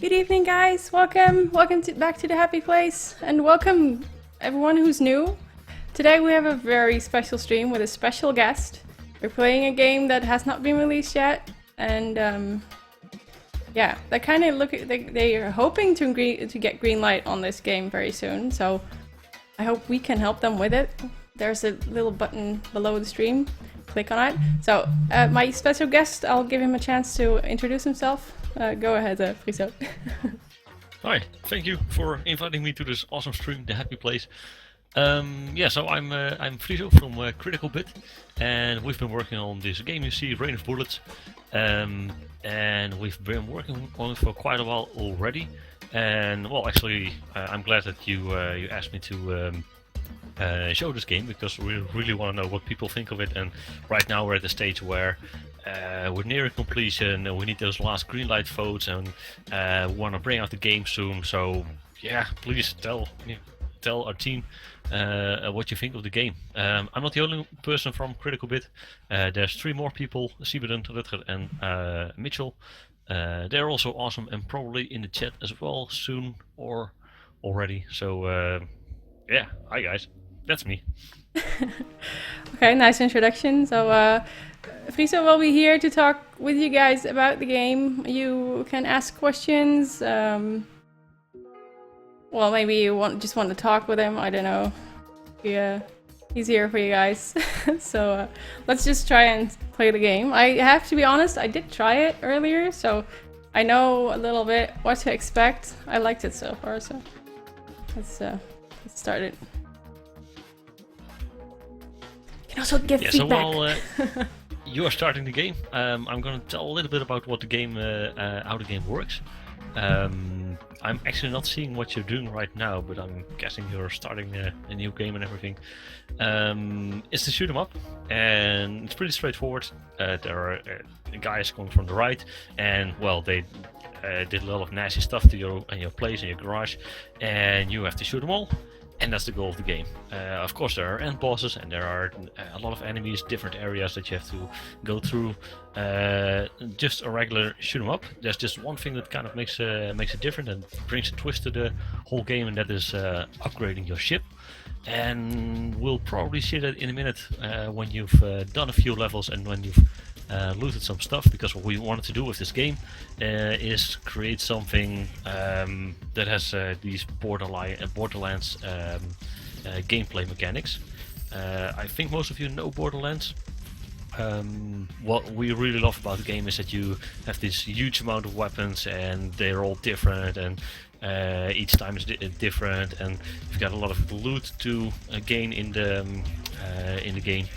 Good evening, guys. Welcome back to the happy place, and welcome everyone who's new. Today we have a very special stream with a special guest. We're playing a game that has not been released yet, and yeah, they kind of they are hoping to get green light on this game very soon. So I hope we can help them with it. There's a little button below the stream. Click on it. So my special guest, I'll give him a chance to introduce himself. Go ahead, Friso. Hi, thank you for inviting me to this awesome stream, The Happy Place. Yeah, so I'm Friso from Critical Bit, and we've been working on this game you see, Rain of Bullets, and we've been working on it for quite a while already. And well, actually, I'm glad that you asked me to show this game, because we really want to know what people think of it. And right now we're at the stage where we're nearing completion, and we need those last green light votes, and we want to bring out the game soon. So yeah, please tell our team what you think of the game. I'm not the only person from Critical Bit. There's 3 more people, Siebert, Rutger and Mitchell. They're also awesome and probably in the chat as well soon or already. So yeah, hi guys, that's me. Okay, nice introduction. So Friso will be here to talk with you guys about the game. You can ask questions. Well, maybe you just want to talk with him. I don't know. Yeah, he's here for you guys. So let's just try and play the game. I have to be honest, I did try it earlier, so I know a little bit what to expect. I liked it so far, so let's start it. You can also give feedback. So while you are starting the game, I'm going to tell a little bit about what the game, how the game works. I'm actually not seeing what you're doing right now, but I'm guessing you're starting a new game and everything. It's to shoot 'em up, and it's pretty straightforward. There are guys coming from the right, and well, they did a lot of nasty stuff to your place and your garage, and you have to shoot them all. And that's the goal of the game. Of course, there are end bosses, and there are a lot of enemies, different areas that you have to go through. Just a regular shoot 'em up. There's just one thing that kind of makes it different and brings a twist to the whole game, and that is upgrading your ship. And we'll probably see that in a minute when you've done a few levels and when you've looted some stuff, because what we wanted to do with this game is create something that has these Borderlands gameplay mechanics. I think most of you know Borderlands. What we really love about the game is that you have this huge amount of weapons, and they're all different, and each time is different, and you've got a lot of loot to gain in the game.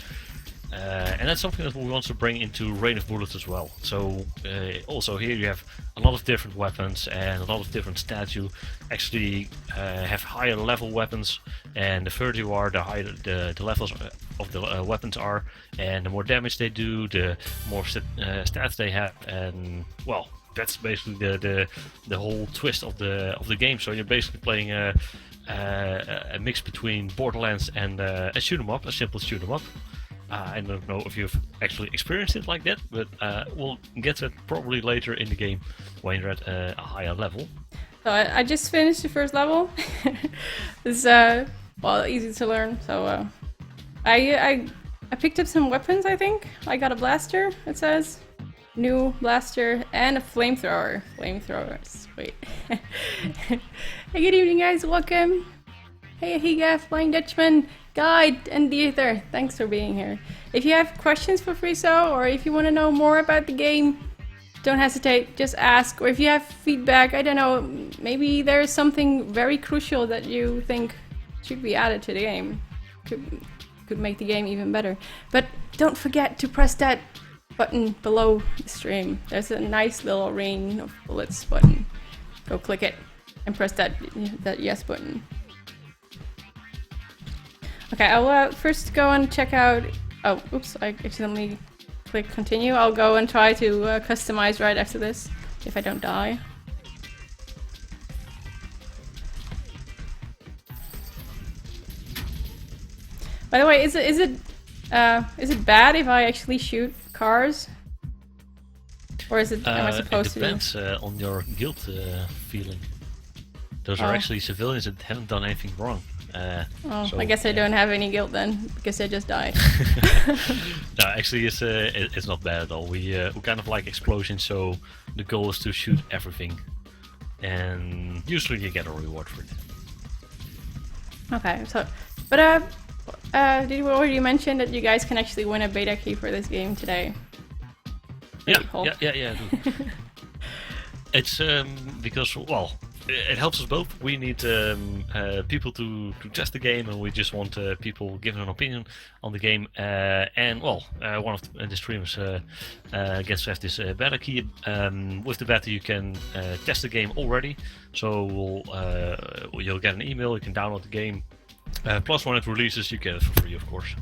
And that's something that we want to bring into Rain of Bullets as well. So also here you have a lot of different weapons and a lot of different stats. You actually have higher level weapons, and the further you are, the higher the levels of the weapons are, and the more damage they do, the more stats they have. And well, that's basically the whole twist of the game. So you're basically playing a mix between Borderlands and a shoot 'em up, a simple shoot 'em up. I don't know if you've actually experienced it like that, but we'll get to it probably later in the game when you're at a higher level. So I just finished the first level. It's well, easy to learn. So I picked up some weapons. I think I got a blaster. It says new blaster and a flamethrower. Flamethrowers. Wait. Hey, good evening, guys. Welcome. Hey, Higa, Flying Dutchman, Guide, and Dieter. Thanks for being here. If you have questions for Friso, or if you want to know more about the game, don't hesitate, just ask. Or if you have feedback, I don't know, maybe there's something very crucial that you think should be added to the game. Could make the game even better. But don't forget to press that button below the stream. There's a nice little Rain of Bullets button. Go click it and press that yes button. Okay, I'll first go and check out... Oh, oops, I accidentally clicked continue. I'll go and try to customize right after this, if I don't die. By the way, is it bad if I actually shoot cars? Or is it? Am I It supposed to do? depends on your guild feeling. Those are Oh. actually civilians that haven't done anything wrong. Oh, so, I guess I yeah. don't have any guilt then, because I just died. No, actually, it's not bad at all. We kind of like explosions, so the goal is to shoot everything, and usually you get a reward for it. Okay, so, but did you already mention that you guys can actually win a beta key for this game today? Yeah, Pretty cool. yeah, I do. It's because, well, it helps us both. We need people to test the game, and we just want people giving an opinion on the game. And well, one of the streamers gets to have this beta key. With the beta, you can test the game already. So you'll get an email. You can download the game. Plus, when it releases, you get it for free, of course.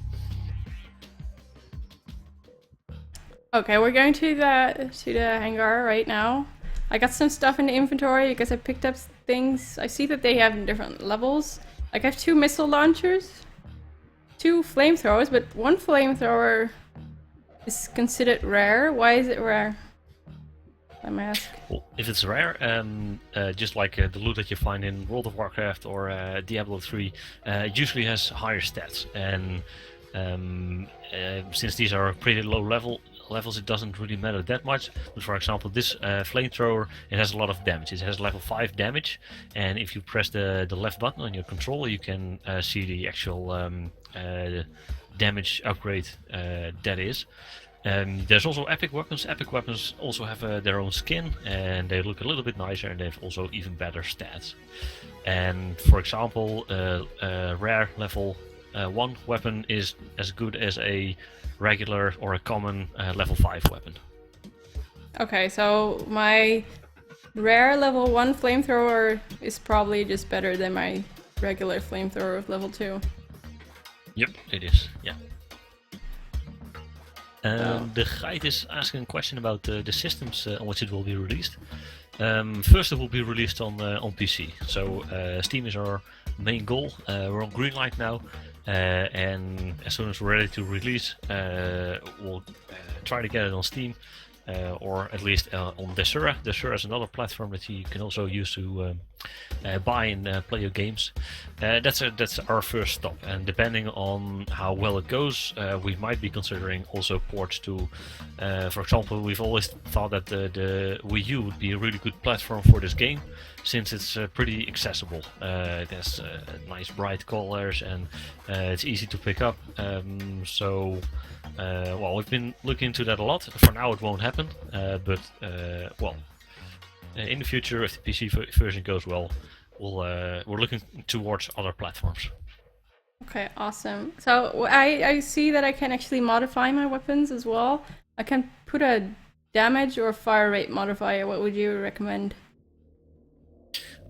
Okay, we're going to the hangar right now. I got some stuff in the inventory because I picked up things. I see that they have different levels. Like I have 2 missile launchers, 2 flamethrowers, but 1 flamethrower is considered rare. Why is it rare? I may ask. Well, if it's rare, just like the loot that you find in World of Warcraft or Diablo 3, it usually has higher stats. And since these are pretty low levels, it doesn't really matter that much. But for example, this flamethrower, it has a lot of damage. It has level 5 damage, and if you press the left button on your controller, you can see the actual damage upgrade that is. There's also epic weapons. Epic weapons also have their own skin, and they look a little bit nicer, and they have also even better stats. And for example, rare level 1 weapon is as good as a regular or a common level 5 weapon. Okay, so my rare level 1 flamethrower is probably just better than my regular flamethrower of level 2. Yep, it is, yeah. The guide is asking a question about the systems on which it will be released. First, it will be released on PC. So Steam is our main goal. We're on greenlit now, and as soon as we're ready to release, we'll try to get it on Steam, or at least on Desura. Desura is another platform that you can also use to buy and play your games. That's our first stop, and depending on how well it goes, we might be considering also ports to, for example, we've always thought that the Wii U would be a really good platform for this game, since it's pretty accessible. It has nice bright colors, and it's easy to pick up. Well, we've been looking into that a lot. For now, it won't happen, but well, in the future, if the PC version goes well, we're looking towards other platforms. Okay, awesome. So I see that I can actually modify my weapons as well. I can put a damage or fire rate modifier. What would you recommend?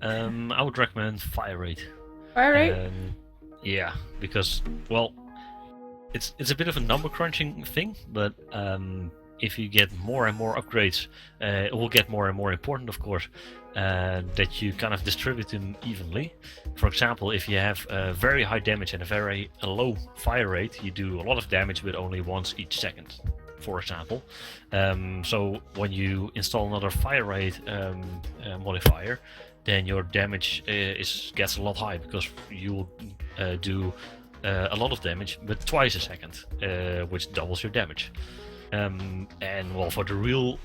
I would recommend fire rate. Fire rate? Yeah, because, well, it's a bit of a number crunching thing, but if you get more and more upgrades, it will get more and more important, of course, that you kind of distribute them evenly. For example, if you have very high damage and a very low fire rate, you do a lot of damage but only once each second, for example. So when you install another fire rate modifier, then your damage gets a lot higher, because you will do a lot of damage but twice a second, which doubles your damage. And well, for the real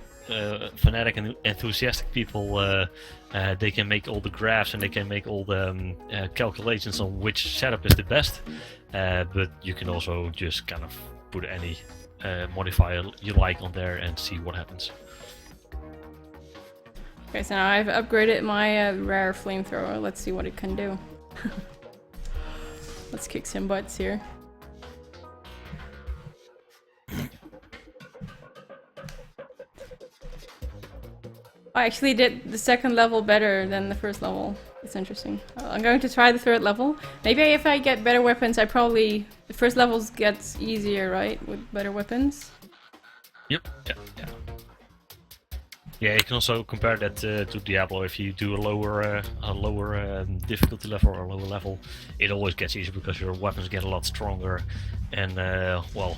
fanatic and enthusiastic people, they can make all the graphs and they can make all the calculations on which setup is the best, but you can also just kind of put any modifier you like on there and see what happens. Okay, so now I've upgraded my rare flamethrower. Let's see what it can do. Let's kick some butts here. I actually did the second level better than the first level. It's interesting. I'm going to try the third level. Maybe if I get better weapons, the first levels gets easier, right? With better weapons? Yep, yeah. Yeah, you can also compare that to Diablo. If you do a lower difficulty level or a lower level, it always gets easier because your weapons get a lot stronger, and well,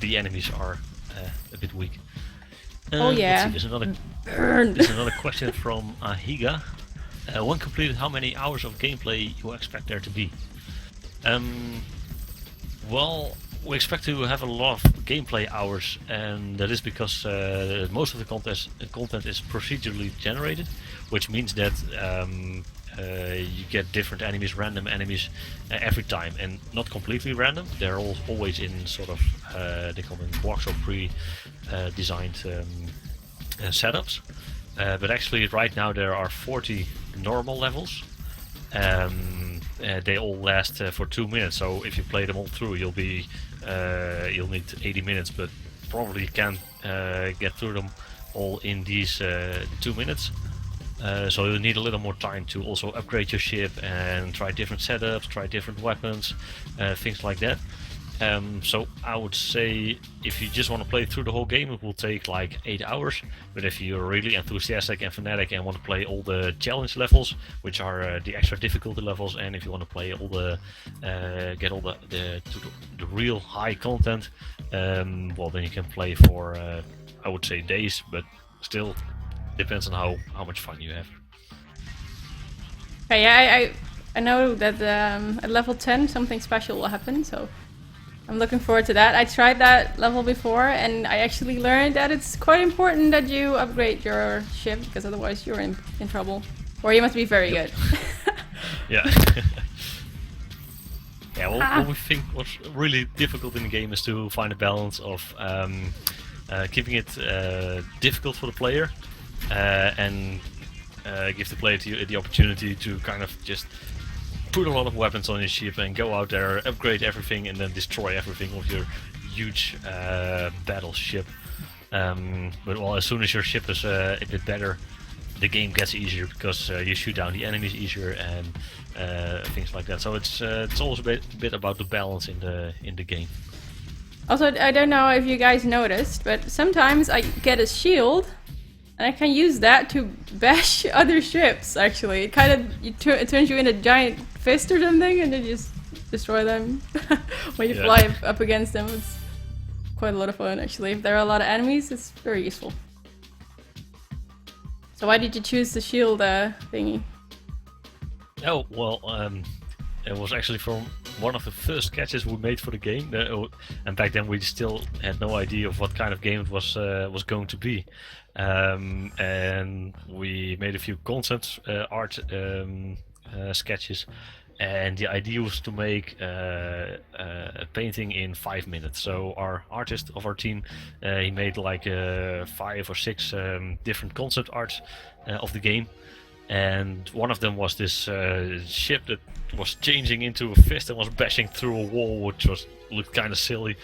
the enemies are a bit weak. Oh yeah. Let's see, Burn. there's another question from Higa. When completed, how many hours of gameplay you expect there to be? Well, we expect to have a lot of gameplay hours, and that is because most of the content is procedurally generated, which means that you get different enemies, random enemies, every time, and not completely random. They're always in sort of they come in blocks or pre-designed setups. But actually, right now there are 40 normal levels. They all last for 2 minutes. So if you play them all through, you'll need 80 minutes, but probably you can't get through them all in these 2 minutes. So you need a little more time to also upgrade your ship and try different setups, try different weapons, things like that. So I would say if you just want to play through the whole game, it will take like 8 hours. But if you're really enthusiastic and fanatic and want to play all the challenge levels, which are the extra difficulty levels, and if you want to play all the get all the real high content, well, then you can play for I would say days, but still depends on how much fun you have. Okay, yeah, I know that at level 10 something special will happen, so I'm looking forward to that. I tried that level before, and I actually learned that it's quite important that you upgrade your ship, because otherwise you're in trouble. Or you must be very good. Yeah. Yeah, what we think what's really difficult in the game is to find a balance of keeping it difficult for the player and give the player the opportunity to kind of just put a lot of weapons on your ship and go out there, upgrade everything, and then destroy everything with your huge battleship. But well, as soon as your ship is a bit better, the game gets easier because you shoot down the enemies easier and things like that. So it's always a bit about the balance in the game. Also, I don't know if you guys noticed, but sometimes I get a shield, and I can use that to bash other ships. Actually, it kind of it turns you into a giant fist or something, and then you just destroy them when you fly up against them. It's quite a lot of fun, actually. If there are a lot of enemies, it's very useful. So why did you choose the shield thingy? Oh, well, it was actually from one of the first sketches we made for the game, and back then we still had no idea of what kind of game it was going to be. And we made a few concept art sketches, and the idea was to make a painting in 5 minutes. So our artist of our team, he made like 5 or 6 different concept arts of the game, and one of them was this ship that was changing into a fist and was bashing through a wall, which looked kind of silly.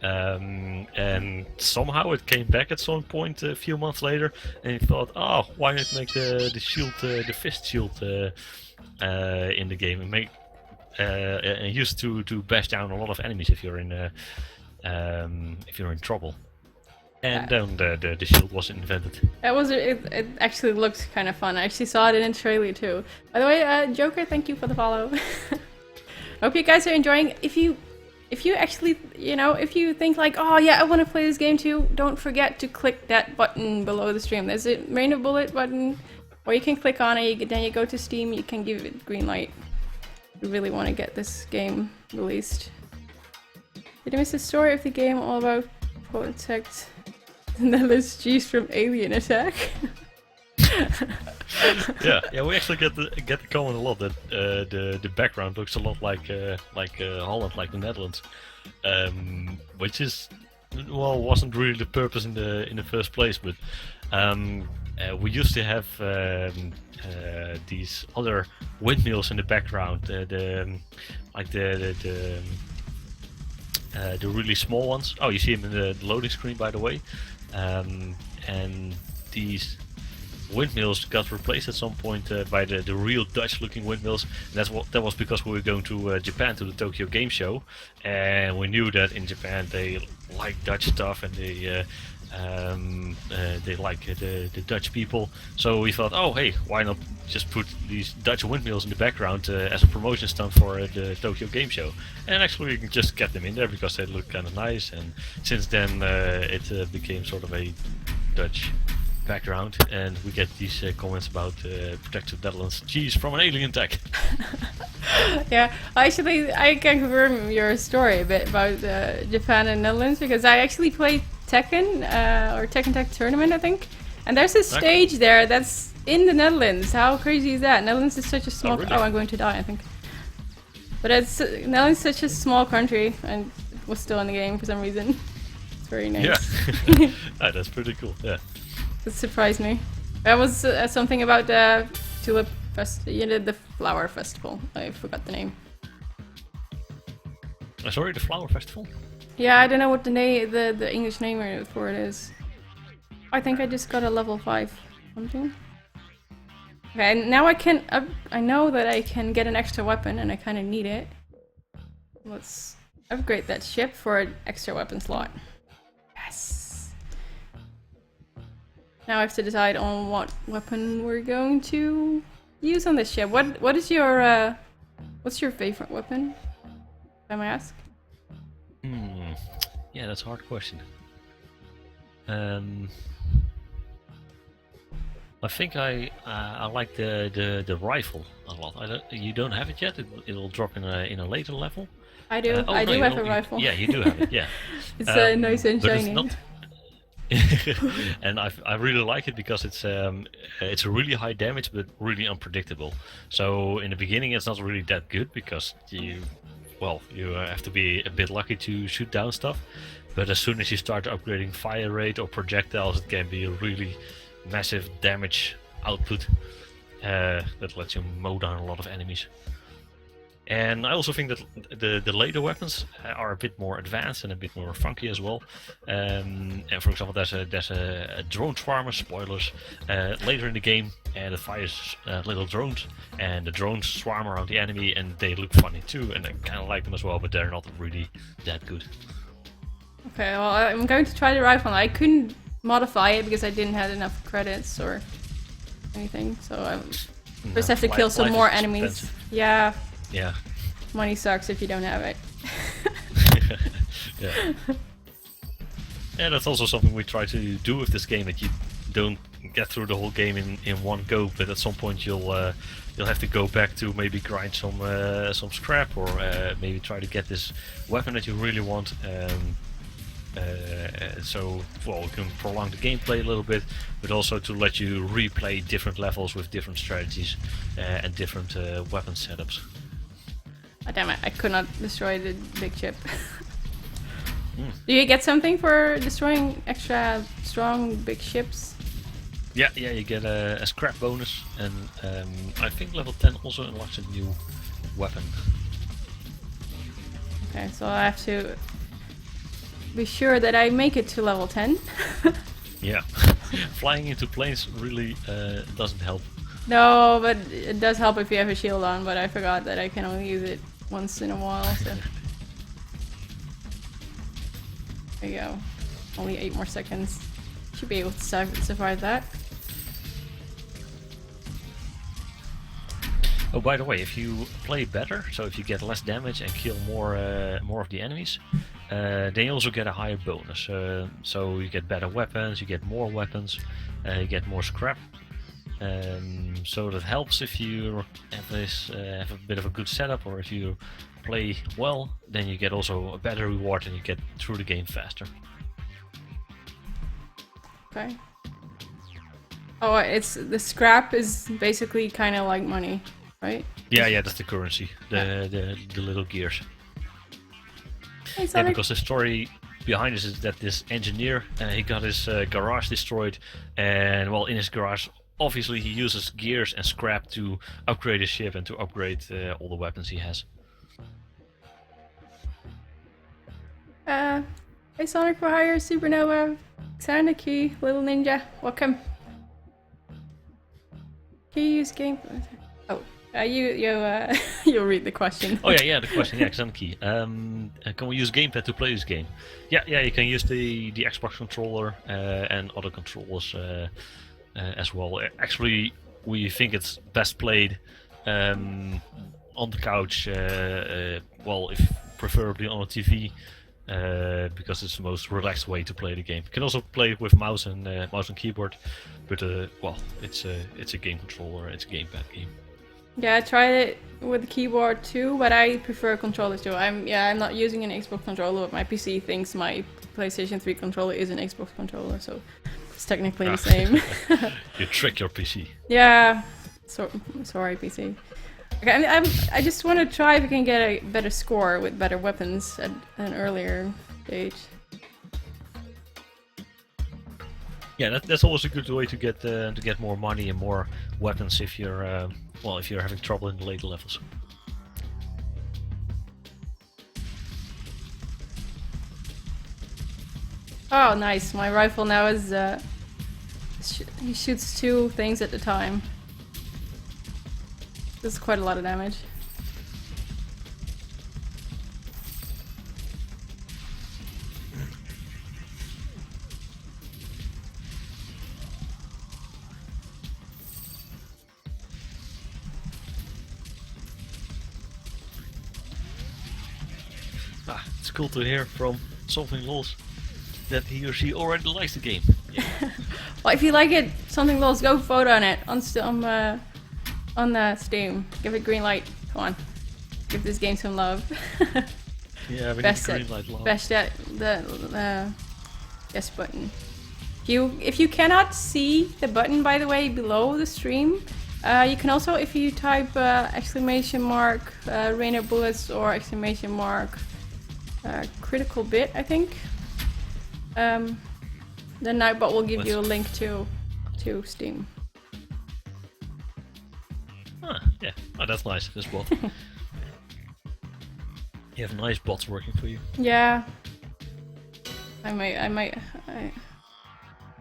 And somehow it came back at some point a few months later, and he thought, oh, why not make the shield, the fist shield in the game, and make and used to bash down a lot of enemies if you're in trouble. And then the shield was invented. It actually looked kind of fun. I actually saw it in a trailer too. By the way, Joker, thank you for the follow. Hope you guys are enjoying. If you actually, if you think like, oh yeah, I want to play this game too, don't forget to click that button below the stream. There's a rainbow bullet button, or you can click on it, then you go to Steam, you can give it green light. We really want to get this game released. Did I miss the story of the game all about protect Nellis G's from alien attack? yeah, we actually get the comment a lot that the background looks a lot like Holland, like the Netherlands, which is wasn't really the purpose in the first place, but we used to have these other windmills in the background, the really small ones. Oh, you see them in the loading screen, by the way, and these windmills got replaced at some point by the real Dutch-looking windmills. And that was because we were going to Japan to the Tokyo Game Show, and we knew that in Japan they like Dutch stuff and they like the Dutch people. So we thought, oh hey, why not just put these Dutch windmills in the background as a promotion stunt for the Tokyo Game Show? And actually, we can just get them in there because they look kind of nice. And since then, it became sort of a Dutch background, and we get these comments about protective Netherlands cheese from an alien attack. Yeah, actually, I can confirm your story a bit about Japan and Netherlands, because I actually played Tekken, or Tekken Tech Tournament, I think. And there's a stage there that's in the Netherlands. How crazy is that? Netherlands is such a small... really? I'm going to die, I think. But Netherlands is such a small country, and it was still in the game for some reason. It's very nice. Yeah, that's pretty cool. Yeah. It surprised me. That was something about the tulip the flower festival. I forgot the name. Sorry, the flower festival. Yeah, I don't know what the English name for it is. I think I just got a level 5 something. Okay, and now I know that I can get an extra weapon, and I kind of need it. Let's upgrade that ship for an extra weapon slot. Yes. Now I have to decide on what weapon we're going to use on this ship. What is your what's your favorite weapon? If I may ask. Yeah, that's a hard question. I think I like the rifle a lot. You don't have it yet. It'll drop in a later level. I do. I do have a rifle. Yeah, you do have it. Yeah. It's nice and shiny. But it's not. And I really like it because it's a really high damage but really unpredictable. So in the beginning it's not really that good because you have to be a bit lucky to shoot down stuff. But as soon as you start upgrading fire rate or projectiles, it can be a really massive damage output that lets you mow down a lot of enemies. And I also think that the later weapons are a bit more advanced and a bit more funky as well. And for example, there's a drone swarmer, spoilers, later in the game, and it fires little drones, and the drones swarm around the enemy, and they look funny too, and I kind of like them as well, but they're not really that good. Okay, well, I'm going to try the rifle. I couldn't modify it because I didn't have enough credits or anything, so I just have to kill some more enemies. Yeah. Yeah. Money sucks if you don't have it. Yeah. Yeah, that's also something we try to do with this game, that you don't get through the whole game in one go, but at some point you'll have to go back to maybe grind some scrap, or maybe try to get this weapon that you really want. So you can prolong the gameplay a little bit, but also to let you replay different levels with different strategies and different weapon setups. Oh, damn it, I could not destroy the big ship. Do you get something for destroying extra strong big ships? Yeah, you get a scrap bonus, and I think level 10 also unlocks a new weapon. Okay, so I have to be sure that I make it to level 10. Yeah, flying into planes really doesn't help. No, but it does help if you have a shield on, but I forgot that I can only use it once in a while, so... There you go. Only 8 more seconds. Should be able to survive that. Oh, by the way, if you play better, so if you get less damage and kill more of the enemies, then you also get a higher bonus. So you get better weapons, you get more weapons, you get more scrap. So that helps if you have a bit of a good setup, or if you play well, then you get also a better reward and you get through the game faster. Okay. Oh, it's the scrap is basically kind of like money, right? Yeah, that's the currency, the little gears. Hey, yeah, because the story behind this is that this engineer, he got his garage destroyed, and well, in his garage, obviously he uses gears and scrap to upgrade his ship and to upgrade all the weapons he has. Hey Sonic for Hire, Supernova, Xanaki, Little Ninja, welcome. Can you use game? Oh, you'll read the question. Oh yeah, the question. Yeah, Xanaki. Can we use gamepad to play this game? Yeah, you can use the Xbox controller and other controllers as well. Actually, we think it's best played on the couch. Well, if preferably on a TV. because it's the most relaxed way to play the game. You can also play with mouse and keyboard, but well, it's a game controller, it's a gamepad game. Yeah, I tried it with the keyboard too, but I prefer controllers too. I'm not using an Xbox controller, but my PC thinks my PlayStation 3 controller is an Xbox controller, so it's technically the same. You trick your PC. Yeah, sorry PC. Okay, I just want to try if we can get a better score with better weapons at an earlier stage. Yeah, that's always a good way to get more money and more weapons if you're if you're having trouble in the later levels. Oh, nice! My rifle now is he shoots 2 things at a time. This is quite a lot of damage. It's cool to hear from Something Lols that he or she already likes the game. Yeah. Well, if you like it, Something Lols, go vote on it on Steam. Give it green light. Come on, give this game some love. Yeah, we need green light love. Bash the yes button. If you cannot see the button, by the way, below the stream, you can also, if you type exclamation mark Rainer Bullets or exclamation mark critical bit, I think, then Nightbot will give you a link to Steam. Yeah. Oh, that's nice. This bot. You have nice bots working for you. Yeah. I might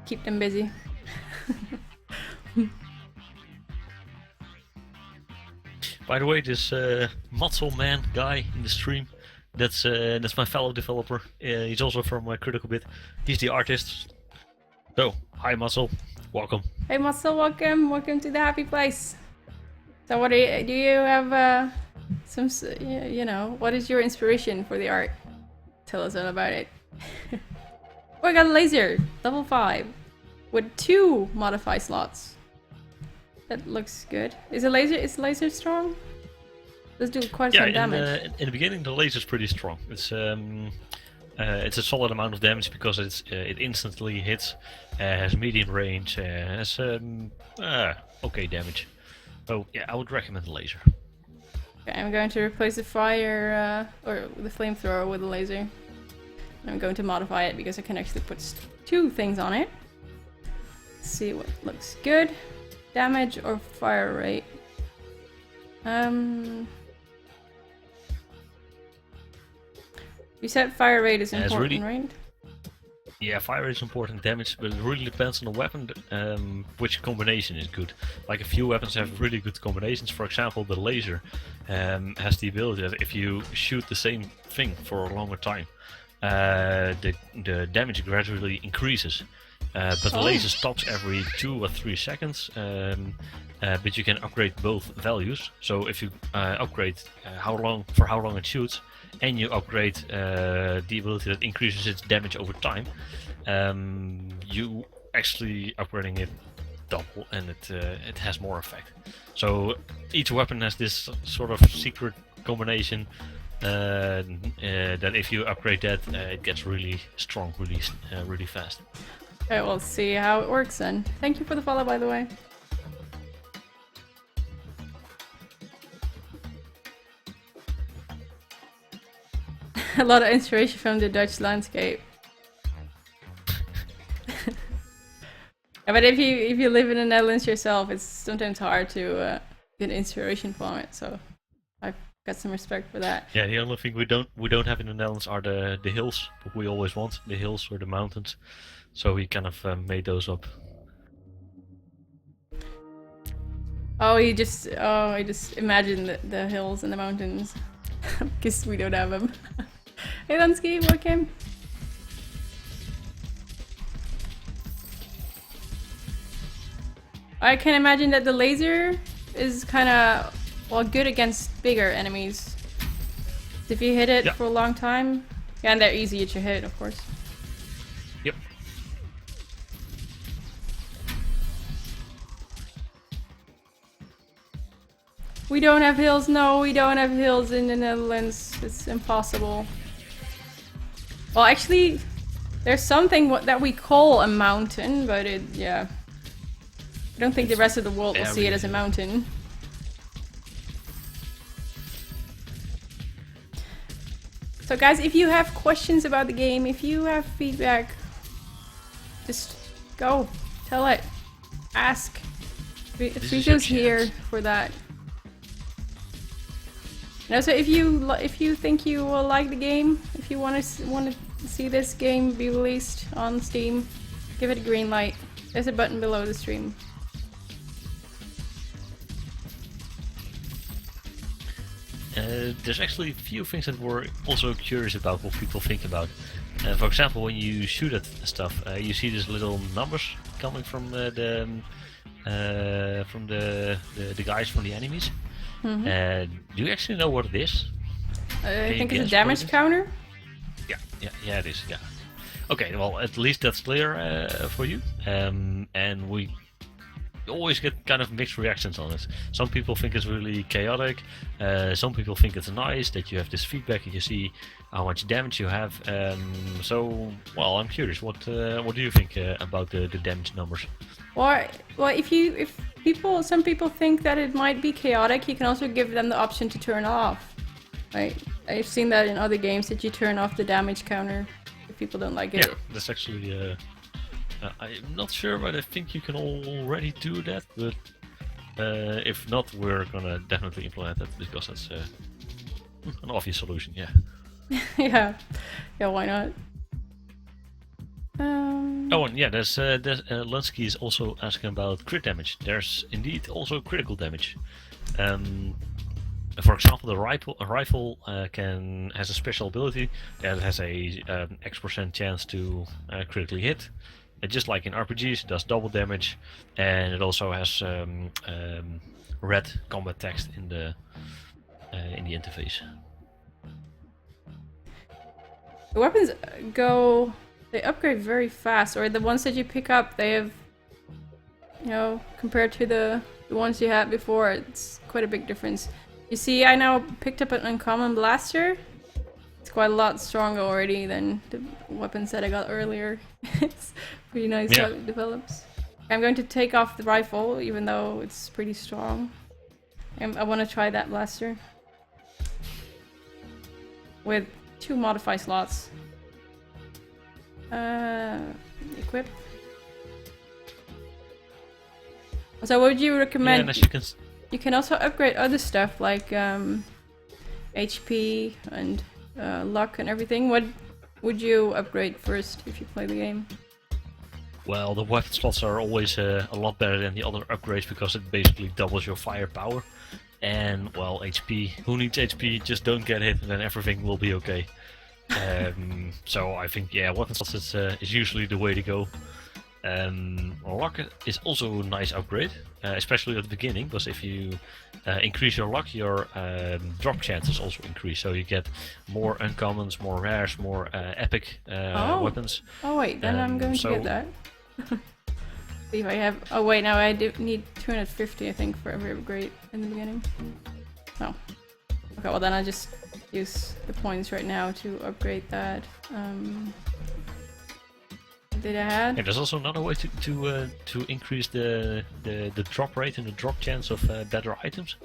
keep them busy. By the way, this Muscle Man guy in the stream, that's my fellow developer. He's also from Critical Bit. He's the artist. So, hi Muscle, welcome. Hey Muscle, welcome to the happy place. So what do you have some, what is your inspiration for the art? Tell us all about it. Oh, I got a laser, level 5, with 2 modify slots. That looks good. Is laser strong? Let's do quite some damage. In the beginning, the laser is pretty strong. It's a solid amount of damage because it instantly hits, has medium range, has okay damage. So yeah, I would recommend the laser. Okay, I'm going to replace the fire or the flamethrower with a laser. I'm going to modify it because I can actually put 2 things on it. Let's see what looks good. Damage or fire rate. You said fire rate is important, right? Yeah, fire rate is important, damage, but it really depends on the weapon, which combination is good. Like a few weapons have really good combinations. For example, the laser has the ability that if you shoot the same thing for a longer time, the damage gradually increases. But the laser stops every 2 or 3 seconds, but you can upgrade both values. So if you upgrade how long it shoots, and you upgrade the ability that increases its damage over time, you actually upgrading it double, and it has more effect. So each weapon has this sort of secret combination that if you upgrade that, it gets really strong, really fast. Okay, we'll see how it works then. Thank you for the follow, by the way. A lot of inspiration from the Dutch landscape. Yeah, but if you live in the Netherlands yourself, it's sometimes hard to get inspiration from it. So I've got some respect for that. Yeah, the only thing we don't have in the Netherlands are the hills, what we always want, the hills or the mountains. So we kind of made those up. Oh, I just imagine the hills and the mountains, because we don't have them. Hey Lansky, welcome. I can imagine that the laser is kind of, well, good against bigger enemies. If you hit it for a long time, Yeah, and they're easier to hit, of course. Yep. We don't have hills. No, we don't have hills in the Netherlands. It's impossible. Well, actually, there's something that we call a mountain, but yeah. I don't think the rest of the world will see it as a mountain. So guys, if you have questions about the game, if you have feedback, just go, tell it, ask. Rico's here for that. And also, if you think you will like the game, if you want to see this game be released on Steam, give it a green light. There's a button below the stream. There's actually a few things that we're also curious about what people think about. For example, when you shoot at stuff, you see these little numbers coming from the guys from the enemies. Mm-hmm. Do you actually know what it is? I think it's a damage counter. Yeah, it is. Yeah. Okay, well, at least that's clear for you. And we always get kind of mixed reactions on it. Some people think it's really chaotic. Some people think it's nice that you have this feedback and you see how much damage you have. So, well, I'm curious. What do you think about the damage numbers? Well, some people think that it might be chaotic, you can also give them the option to turn off. Right? I've seen that in other games that you turn off the damage counter if people don't like it. Yeah, that's actually. I'm not sure, but I think you can already do that. But if not, we're gonna definitely implement that because that's an obvious solution. Yeah. yeah, why not? Oh, and yeah, there's Lunsky is also asking about crit damage. There's indeed also critical damage. For example, the rifle has a special ability that has a X% chance to critically hit. Just like in RPGs, it does double damage, and it also has red combat text in the interface. The weapons they upgrade very fast, or the ones that you pick up, they have, compared to the ones you had before, it's quite a big difference. You see, I now picked up an uncommon blaster. It's quite a lot stronger already than the weapons that I got earlier. It's pretty nice how it develops. I'm going to take off the rifle, even though it's pretty strong. I want to try that blaster. With 2 modify slots. Equip. So what would you recommend? Yeah, you can also upgrade other stuff like HP and luck and everything. What would you upgrade first if you play the game? Well, the weapon slots are always a lot better than the other upgrades because it basically doubles your firepower. And, well, HP. Who needs HP? Just don't get hit and then everything will be okay. So I think, yeah, weapon slots is usually the way to go. Luck is also a nice upgrade, especially at the beginning, because if you increase your luck, your drop chances also increase. So you get more uncommons, more rares, more epic weapons. Oh wait, then I'm going to get that. See if I have. Oh wait, now I do need 250, I think, for every upgrade in the beginning. Oh. Okay, well then I just use the points right now to upgrade that. Did I add? Yeah, there's also another way to increase the drop rate and the drop chance of better items,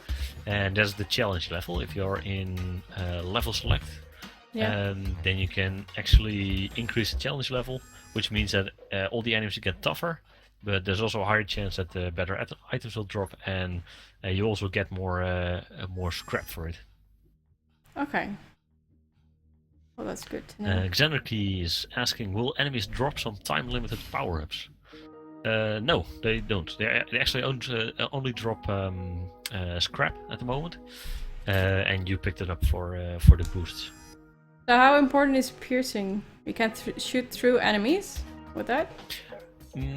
and that's the challenge level. If you're in level select, then you can actually increase the challenge level, which means that all the enemies get tougher, but there's also a higher chance that the better items will drop, and you also get more scrap for it. Okay. Well, that's good to know. Xanarchy is asking, will enemies drop some time-limited power-ups? No, they don't. They actually only drop scrap at the moment, and you picked it up for the boosts. So how important is piercing? We can shoot through enemies with that?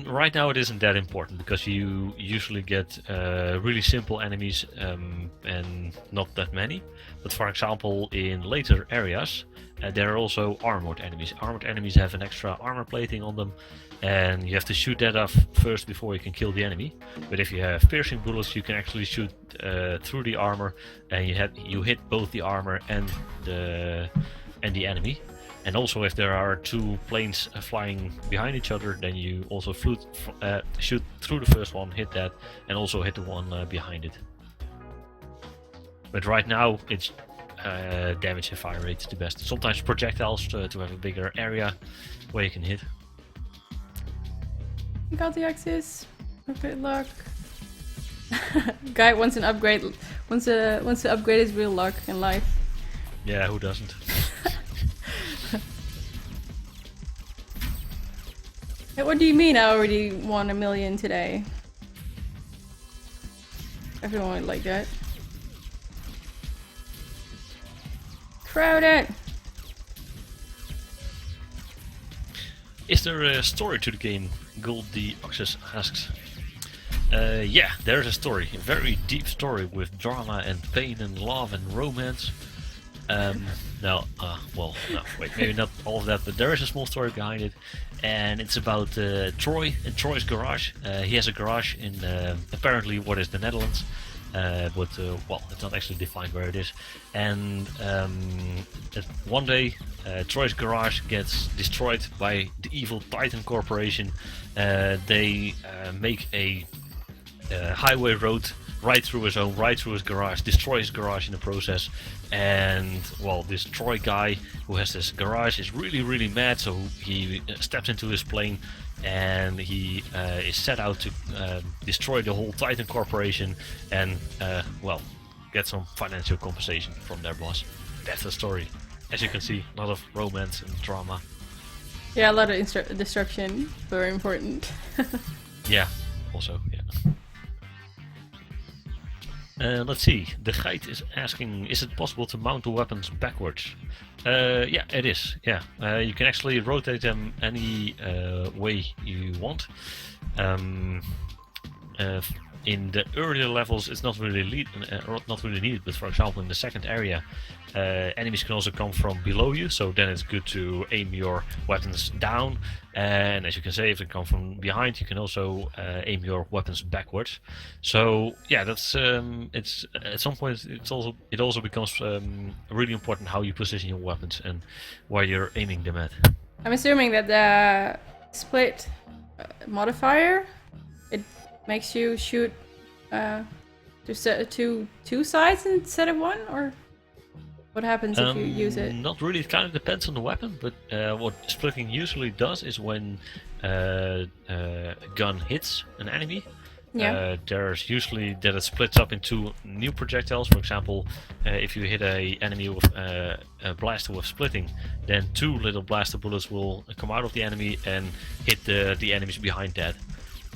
Right now it isn't that important because you usually get really simple enemies and not that many. But for example, in later areas, there are also armored enemies. Armored enemies have an extra armor plating on them, and you have to shoot that off first before you can kill the enemy. But if you have piercing bullets, you can actually shoot through the armor, and you hit both the armor and the enemy. And also, if there are two planes flying behind each other, then you also shoot through the first one, hit that, and also hit the one behind it. But right now, it's damage and fire rate is the best. Sometimes projectiles to have a bigger area where you can hit. Got the axes. Good luck. Guy wants an upgrade. Wants to upgrade his real luck in life. Yeah, who doesn't? Hey, what do you mean I already won 1 million today? Everyone would like that. Crowded! Is there a story to the game? Gold the Oxus asks. Yeah, there's a story. A very deep story with drama and pain and love and romance. No, wait, maybe not all of that, but there is a small story behind it, and it's about Troy and Troy's garage. He has a garage in apparently what is the Netherlands, but well, it's not actually defined where it is. And one day, Troy's garage gets destroyed by the evil Titan Corporation. They make a highway road right through his home, right through his garage, destroy his garage in the process. And well, this Troy guy who has this garage is really mad, so he steps into his plane and he is set out to destroy the whole Titan Corporation and well, get some financial compensation from their boss. That's the story. As you can see, a lot of romance and drama. Yeah, a lot of destruction. Very important. Yeah, also, yeah. Let's see, the Geit is asking, is it possible to mount the weapons backwards? Yeah, it is, yeah. You can actually rotate them any way you want. In the earlier levels it's not really needed, but for example in the second area enemies can also come from below you, so then it's good to aim your weapons down, and as you can say, if they come from behind you can also aim your weapons backwards. So yeah, that's it's at some point it also becomes really important how you position your weapons and where you're aiming them at. I'm assuming that the split modifier, it makes you shoot to two sides instead of one, or what happens if you use it? Not really, it kind of depends on the weapon, but what splitting usually does is when a gun hits an enemy, there's usually that it splits up into new projectiles. For example, if you hit a enemy with a blaster with splitting, then 2 little blaster bullets will come out of the enemy and hit the enemies behind that.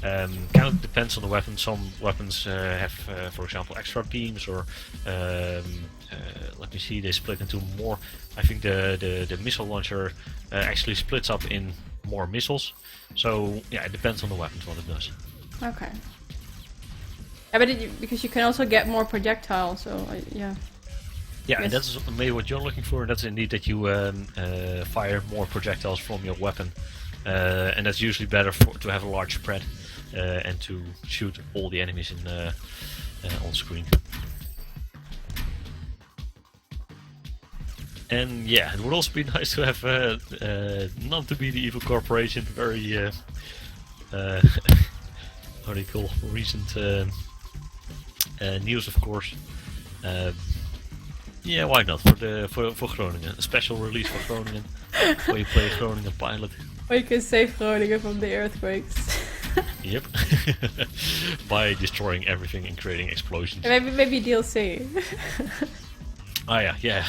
Kind of depends on the weapon. Some weapons have, for example, extra beams, or let me see, they split into more. I think the missile launcher actually splits up in more missiles. So yeah, it depends on the weapons what it does. Okay. Yeah, but because you can also get more projectiles, so yeah. Yeah, and that's maybe what you're looking for. That's indeed that you fire more projectiles from your weapon, and that's usually better to have a large spread. And to shoot all the enemies on screen. And yeah, it would also be nice to have not to be the evil corporation. Very how do you call recent news, of course. Yeah, why not for Groningen? A special release for Groningen, where you play a Groningen pilot. Or you can save Groningen from the earthquakes. Yep. By destroying everything and creating explosions. Maybe DLC. Oh yeah.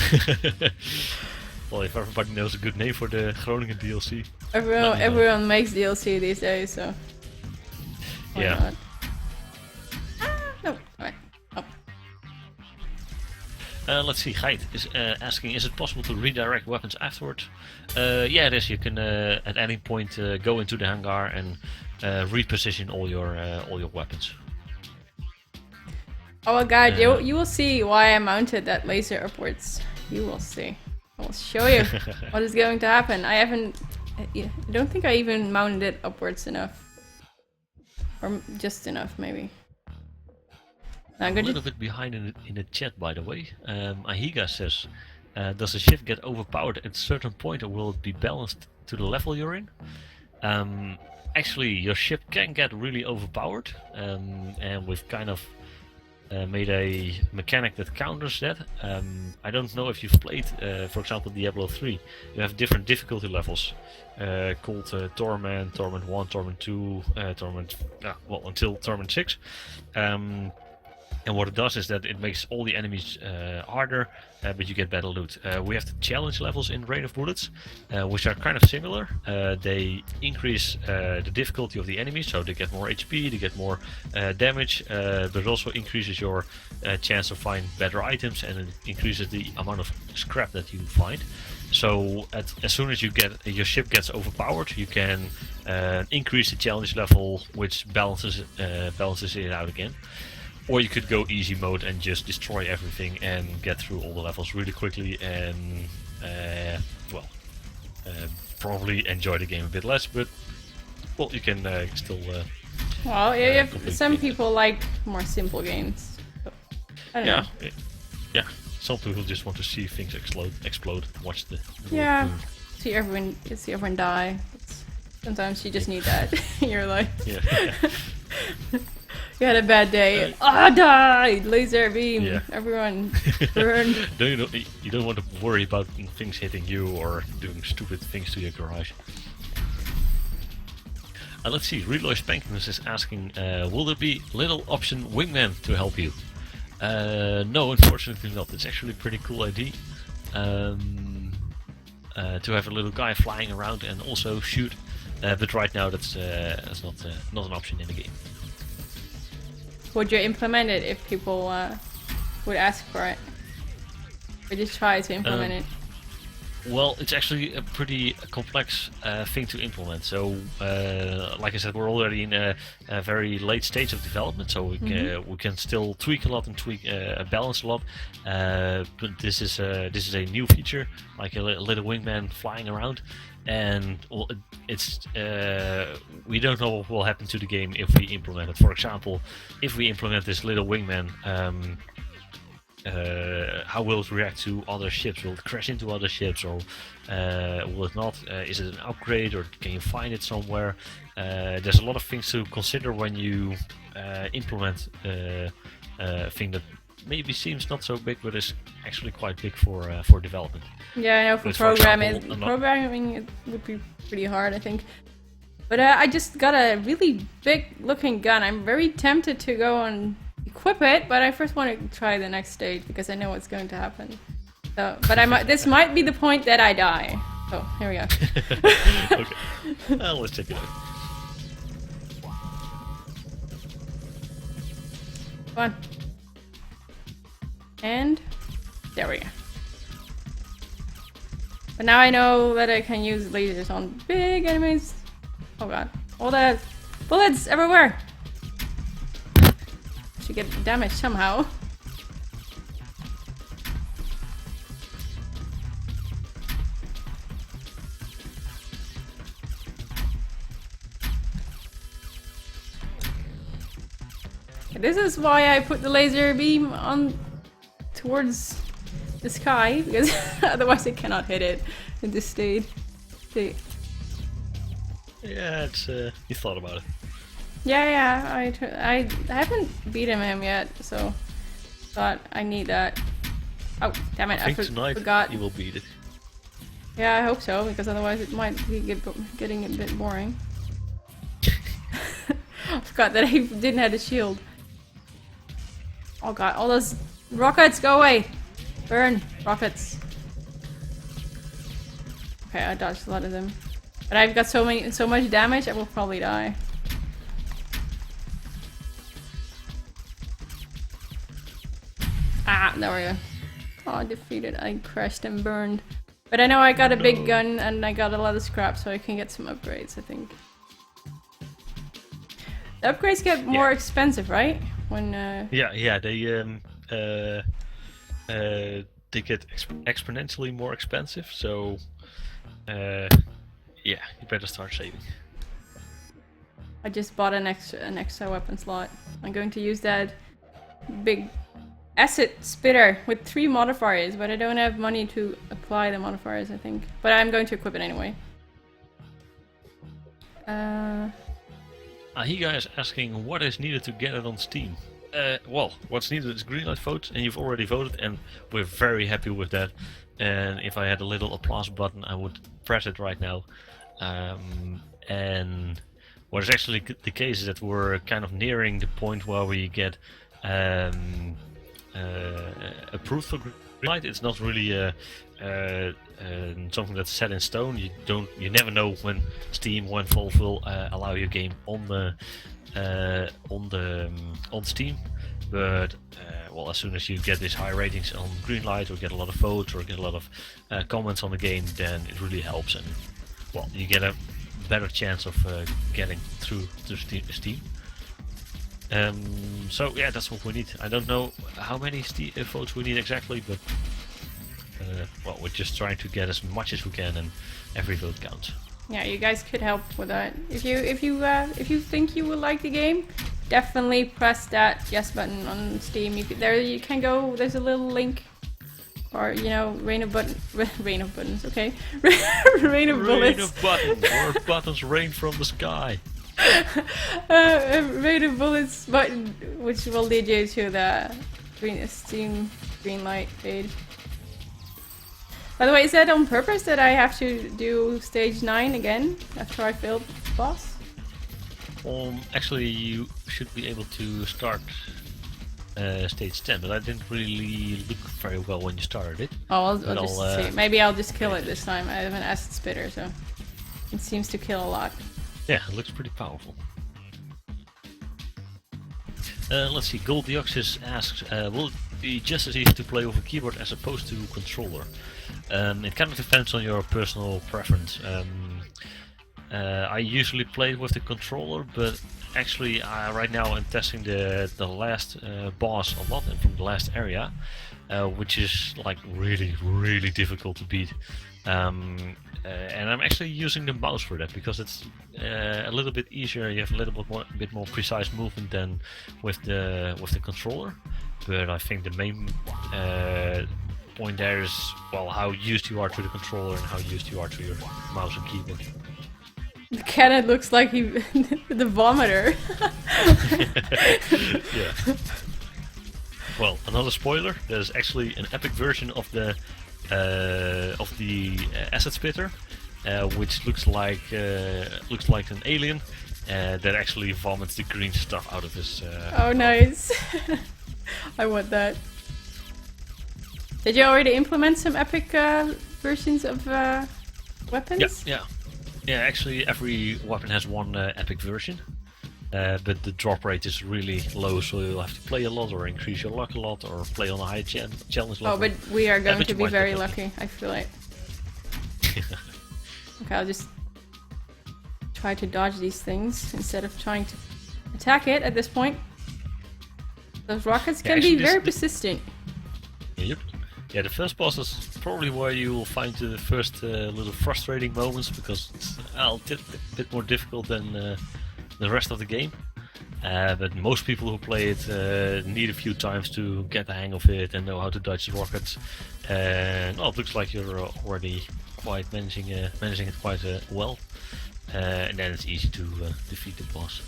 Well, if everybody knows a good name for the Groningen DLC. Everyone makes DLC these days, so. Why yeah. Not? No. Alright. Oh. Let's see, Geit is asking, is it possible to redirect weapons afterwards? Yeah, it is. You can at any point go into the hangar and reposition all your weapons. Oh my god, you will see why I mounted that laser upwards. You will see. I will show you what is going to happen. I don't think I even mounted it upwards enough. Or just enough, maybe. I'm a little bit behind in the chat, by the way. Ahiga says, does the ship get overpowered at a certain point, or will it be balanced to the level you're in? Actually, your ship can get really overpowered, and we've kind of made a mechanic that counters that. I don't know if you've played, for example, Diablo 3. You have different difficulty levels called Torment, Torment 1, Torment 2, until Torment 6. And what it does is that it makes all the enemies harder, but you get better loot. We have the challenge levels in Rain of Bullets, which are kind of similar. They increase the difficulty of the enemies, so they get more HP, they get more damage, but it also increases your chance to find better items, and it increases the amount of scrap that you find. So as soon as your ship gets overpowered, you can increase the challenge level, which balances it out again. Or you could go easy mode and just destroy everything and get through all the levels really quickly and, probably enjoy the game a bit less, but, well, you can still... well, yeah, some people like more simple games. So, I don't know. Yeah, some people just want to see things explode, watch the... Yeah, see everyone die. Sometimes you just need that in your life. Yeah. You had a bad day. Died! Laser beam. Yeah. Everyone burned. You don't want to worry about things hitting you or doing stupid things to your garage. Let's see. Reloy Spankiness is asking, will there be little option wingman to help you? No, unfortunately not. It's actually a pretty cool idea. To have a little guy flying around and also shoot. But right now that's not an option in the game. Would you implement it if people would ask for it? Or just try to implement it? Well, it's actually a pretty complex thing to implement. So, like I said, we're already in a very late stage of development, so we can still tweak a lot and balance a lot. But this is a new feature, like a little wingman flying around, and well, we don't know what will happen to the game if we implement it. For example, if we implement this little wingman. How will it react to other ships? Will it crash into other ships, or will it not? Is it an upgrade, or can you find it somewhere? There's a lot of things to consider when you implement a thing that maybe seems not so big, but is actually quite big for development. Yeah, I know for programming it would be pretty hard, I think. But I just got a really big looking gun. I'm very tempted to go and equip it, but I first want to try the next stage because I know what's going to happen. So, but this might be the point that I die. Oh, here we go. Okay, let's check it out. Come on. And there we go. But now I know that I can use lasers on big enemies. Oh god, all the bullets everywhere. Should get damaged somehow. This is why I put the laser beam on towards the sky, because otherwise I cannot hit it in this state. Yeah, it's you thought about it. Yeah, I haven't beaten him yet, so thought I need that. Oh, damn it! I think tonight forgot. You will beat it. Yeah, I hope so, because otherwise it might be getting a bit boring. I forgot that I didn't have a shield. Oh god, all those rockets, go away! Burn, rockets. Okay, I dodged a lot of them. But I've got so much damage, I will probably die. Ah, there we go. Oh, defeated. I crashed and burned. But I know I got a big gun and I got a lot of scrap, so I can get some upgrades, I think. The upgrades get more expensive, right? When Yeah, they get exponentially more expensive. So yeah, you better start saving. I just bought an extra weapon slot. I'm going to use that big acid spitter with 3 modifiers, but I don't have money to apply the modifiers, I think. But I'm going to equip it anyway. Higa is asking what is needed to get it on Steam. Well, what's needed is greenlit votes, and you've already voted, and we're very happy with that. And if I had a little applause button, I would press it right now. And what is actually the case is that we're kind of nearing the point where we get approved for greenlight. It's not really something that's set in stone. You never know when Steam, when Valve will allow your game on Steam. But well, as soon as you get these high ratings on greenlight, or get a lot of votes, or get a lot of comments on the game, then it really helps, and well, you get a better chance of getting through to Steam. So yeah, that's what we need. I don't know how many votes we need exactly, but well, we're just trying to get as much as we can, and every vote counts. Yeah, you guys could help with that. If you think you will like the game, definitely press that yes button on Steam. You can go. There's a little link, or you know, rain of buttons. Okay, rain of bullets. Rain of buttons, or buttons rain from the sky. Rain of bullets button, which will lead you to the Steam greenlight page. By the way, is that on purpose that I have to do stage 9 again after I failed boss? Actually, you should be able to start stage 10, but I didn't really look very well when you started it. Oh, I'll just see. Maybe I'll just kill it this time. I have an acid spitter, so it seems to kill a lot. Yeah, it looks pretty powerful. Let's see, Goldioxys asks, will it be just as easy to play with a keyboard as opposed to a controller? It kind of depends on your personal preference. I usually play with the controller, but actually right now I'm testing the last boss a lot, and from the last area, which is like really difficult to beat. And I'm actually using the mouse for that because it's a little bit easier. You have a little bit more precise movement than with the controller. But I think the main point there is, well, how used you are to the controller and how used you are to your mouse and keyboard. The cat looks like he the vomiter. Yeah. Well, another spoiler. There's actually an epic version of the acid spitter, which looks like an alien that actually vomits the green stuff out of his. Oh, nice! I want that. Did you already implement some epic versions of weapons? Yeah. Actually, every weapon has one epic version. But the drop rate is really low, so you'll have to play a lot, or increase your luck a lot, or play on a high challenge level. Oh, but we are going to be very lucky, I feel like. Okay, I'll just try to dodge these things instead of trying to attack it at this point. Those rockets can be very persistent. Yep. Yeah, the first boss is probably where you will find the first little frustrating moments, because it's a bit more difficult than the rest of the game. But most people who play it need a few times to get the hang of it and know how to dodge the rockets. And well, it looks like you're already quite managing it quite well. And then it's easy to defeat the boss.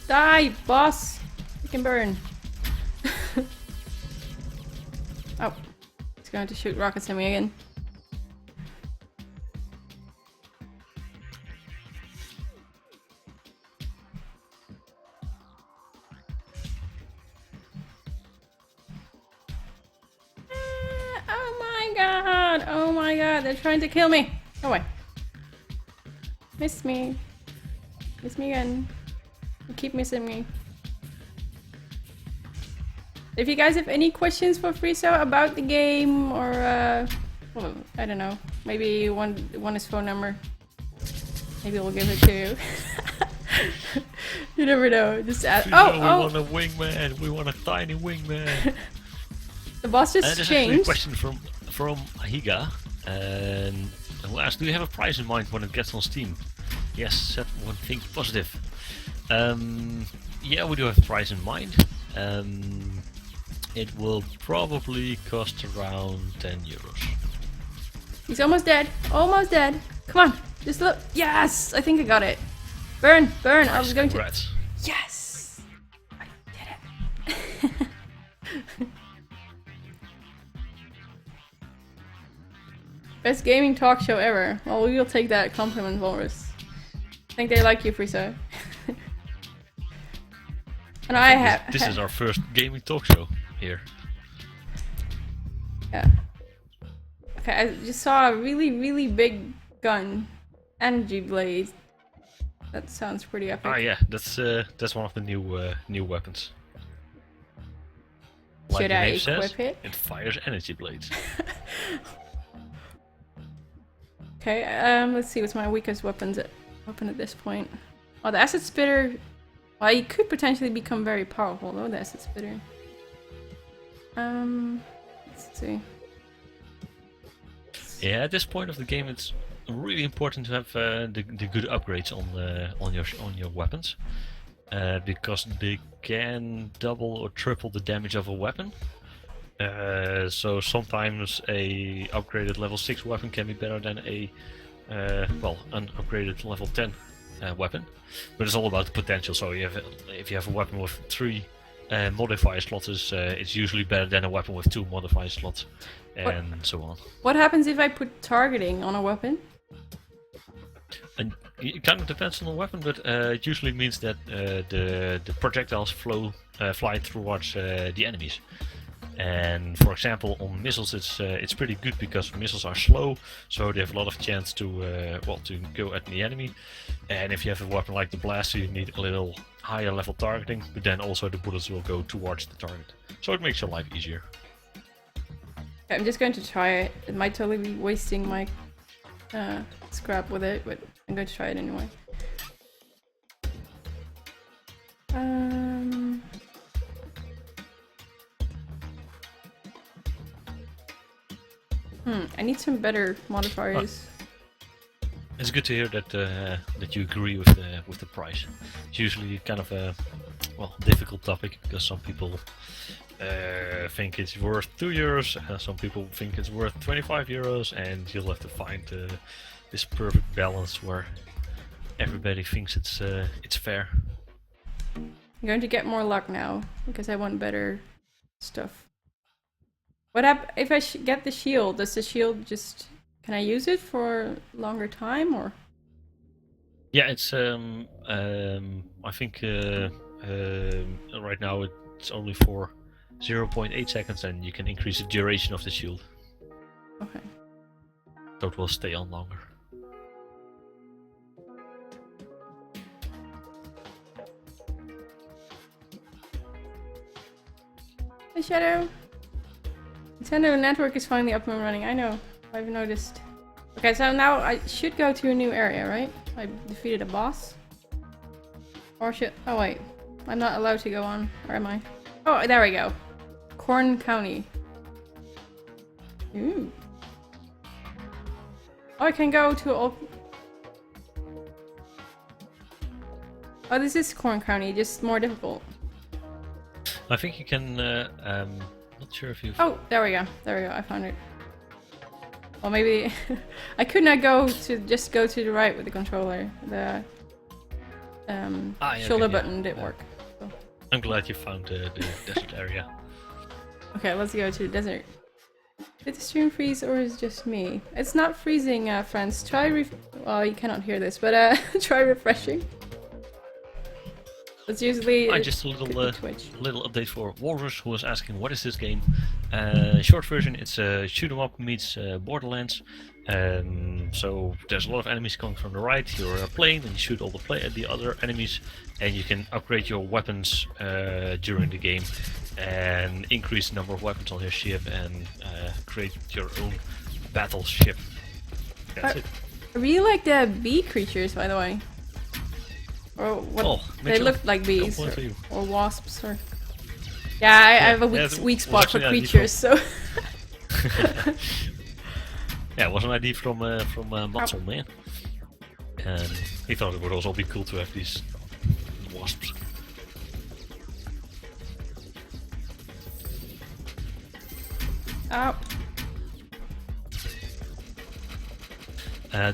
Die, boss! You can burn. Oh, it's going to shoot rockets at me again. Oh my god, they're trying to kill me. Go away. Miss me. Miss me again. You keep missing me. If you guys have any questions for Friso about the game, or well, I don't know, maybe you want his phone number, Maybe we'll give it to you. You never know. Just add. We Oh! want a wingman. We want a tiny wingman. The boss just There's actually a changed. question from Higa, and who asked, "Do you have a price in mind when it gets on Steam?" Yes, said one thing positive. Yeah, we do have a price in mind. It will probably cost around 10 euros. He's almost dead. Almost dead. Come on. Just look. Yes! I think I got it. Burn! Burn! I was going Congrats. to. Yes! I did it. Best gaming talk show ever. Well, we will take that compliment, Walrus. I think they like you, Friso. And I have. This is our first gaming talk show here. Yeah. Okay, I just saw a really, really big gun. Energy blade. That sounds pretty epic. Ah, yeah, that's one of the new weapons. Like Should the I name says, equip it? it fires energy blades. Okay, let's see what's my weakest weapon at this point. Oh, the acid spitter. Well, he could potentially become very powerful though, the acid spitter. Let's see. Yeah, at this point of the game, it's really important to have the good upgrades on your weapons, because they can double or triple the damage of a weapon. So sometimes a upgraded level 6 weapon can be better than a an upgraded level 10 weapon. But it's all about the potential. So if you have a weapon with 3 modifier slots, it's usually better than a weapon with 2 modifier slots, and so on. What happens if I put targeting on a weapon? And it kind of depends on the weapon, but it usually means that the projectiles fly towards the enemies. And for example, on missiles, it's pretty good because missiles are slow, so they have a lot of chance to go at the enemy. And if you have a weapon like the blaster, you need a little higher level targeting, but then also the bullets will go towards the target, so it makes your life easier. I'm just going to try it. It might totally be wasting my scrap with it, but I'm going to try it anyway. I need some better modifiers. It's good to hear that that you agree with the price. It's usually kind of a difficult topic because some people think it's worth 2 euros, and some people think it's worth 25 euros, and you'll have to find this perfect balance where everybody thinks it's fair. I'm going to get more luck now because I want better stuff. What if I get the shield? Does the shield just... Can I use it for longer time, or? Yeah, it's I think right now it's only for 0.8 seconds, and you can increase the duration of the shield. Okay. So it will stay on longer. Hey Shadow! Nintendo Network is finally up and running. I know. I've noticed. Okay, so now I should go to a new area, right? I defeated a boss. Or should... Oh wait. I'm not allowed to go on. Where am I? Oh, there we go. Corn County. Ooh. Oh, I can go to all... Oh, this is Corn County, just more difficult. I think you can. Not sure if you. Oh, there we go. There we go. I found it. Well, maybe I could not go to the right with the controller. The shoulder button didn't work. So. I'm glad you found the desert area. Okay, let's go to the desert. Did the stream freeze or is it just me? It's not freezing, friends. Try well, you cannot hear this, but try refreshing. It's usually just a little update for Walrus, who was asking what is this game. Short version, it's a shoot 'em up meets Borderlands. So there's a lot of enemies coming from the right. You're a plane and you shoot all the other enemies, and you can upgrade your weapons during the game and increase the number of weapons on your ship and create your own battleship. That's it. I really like the bee creatures, by the way. Or what? Oh, they Mitchell, look like no bees point for you. or wasps. Or yeah, I have a weak spot for creatures, so. Yeah, it was an idea from Matzel, man. And he thought it would also be cool to have these wasps. Oh.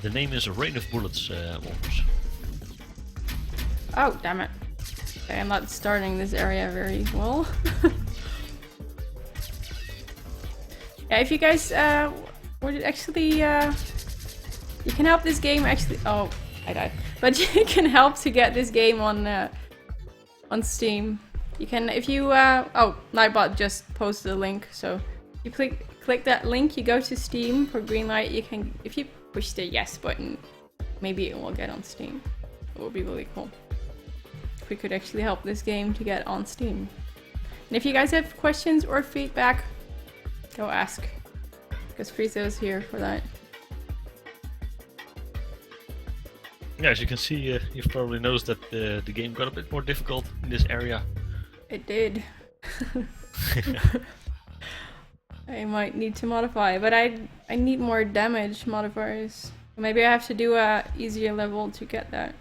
The name is Rain of Bullets, Wolfers. Oh, damn it. Okay, I'm not starting this area very well. Yeah, if you guys would actually, you can help this game actually. Oh, I died. But you can help to get this game on Steam. You can, if you, oh, Nightbot just posted a link, so you click that link, you go to Steam for Greenlight. You can, if you push the yes button, maybe it will get on Steam. It would be really cool if we could actually help this game to get on Steam. And if you guys have questions or feedback, go ask, because Frieza is here for that. Yeah, as you can see, you've probably noticed that the game got a bit more difficult in this area. It did. I might need to modify, but I need more damage modifiers. Maybe I have to do a easier level to get that.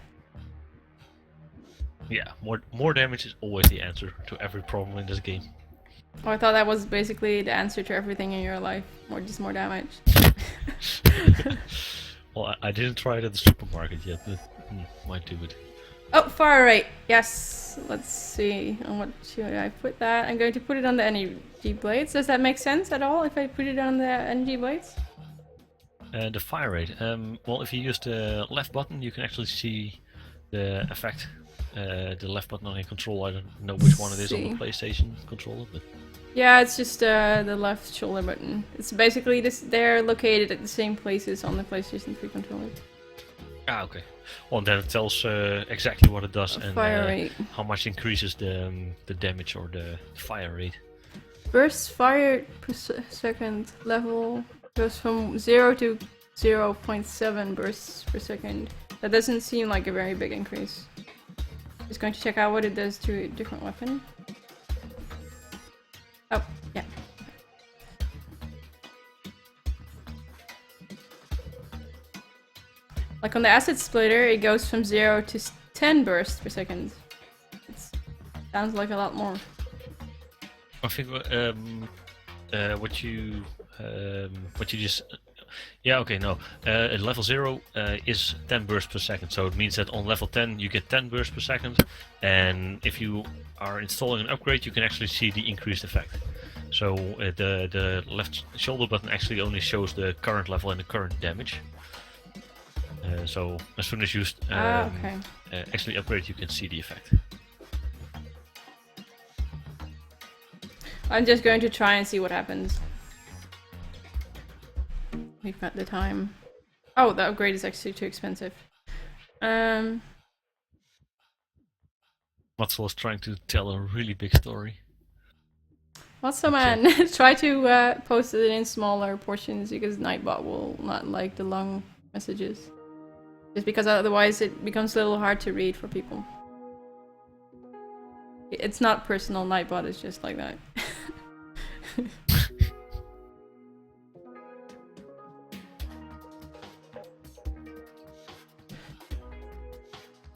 Yeah, more damage is always the answer to every problem in this game. Oh, I thought that was basically the answer to everything in your life. Just more damage. Well, I didn't try it at the supermarket yet, but might do it. Oh, far right. Yes. Let's see. On what should I put that? I'm going to put it on the energy blades. Does that make sense at all if I put it on the energy blades? The fire rate. Well, if you use the left button, you can actually see the effect. The left button on your controller. I don't know which one it is on the PlayStation controller, but yeah, it's just the left shoulder button. It's basically this. They're located at the same places on the PlayStation 3 controller. Ah, okay. Well, then it tells exactly what it does and fire rate. How much increases the damage or the fire rate. Burst fired per second level goes from 0 to 0.7 bursts per second. That doesn't seem like a very big increase. Just going to check out what it does to a different weapon. Oh, yeah. Like on the acid splitter, it goes from 0 to 10 bursts per second. It sounds like a lot more. I think what you just yeah, okay, no. At level 0 is 10 bursts per second, so it means that on level 10 you get 10 bursts per second, and if you are installing an upgrade you can actually see the increased effect. So the left shoulder button actually only shows the current level and the current damage. So as soon as you actually upgrade you can see the effect. I'm just going to try and see what happens. We've got the time. Oh, the upgrade is actually too expensive. Matzel is trying to tell a really big story. What's the man? Try to post it in smaller portions because Nightbot will not like the long messages. Just because otherwise it becomes a little hard to read for people. It's not personal, Nightbot is just like that.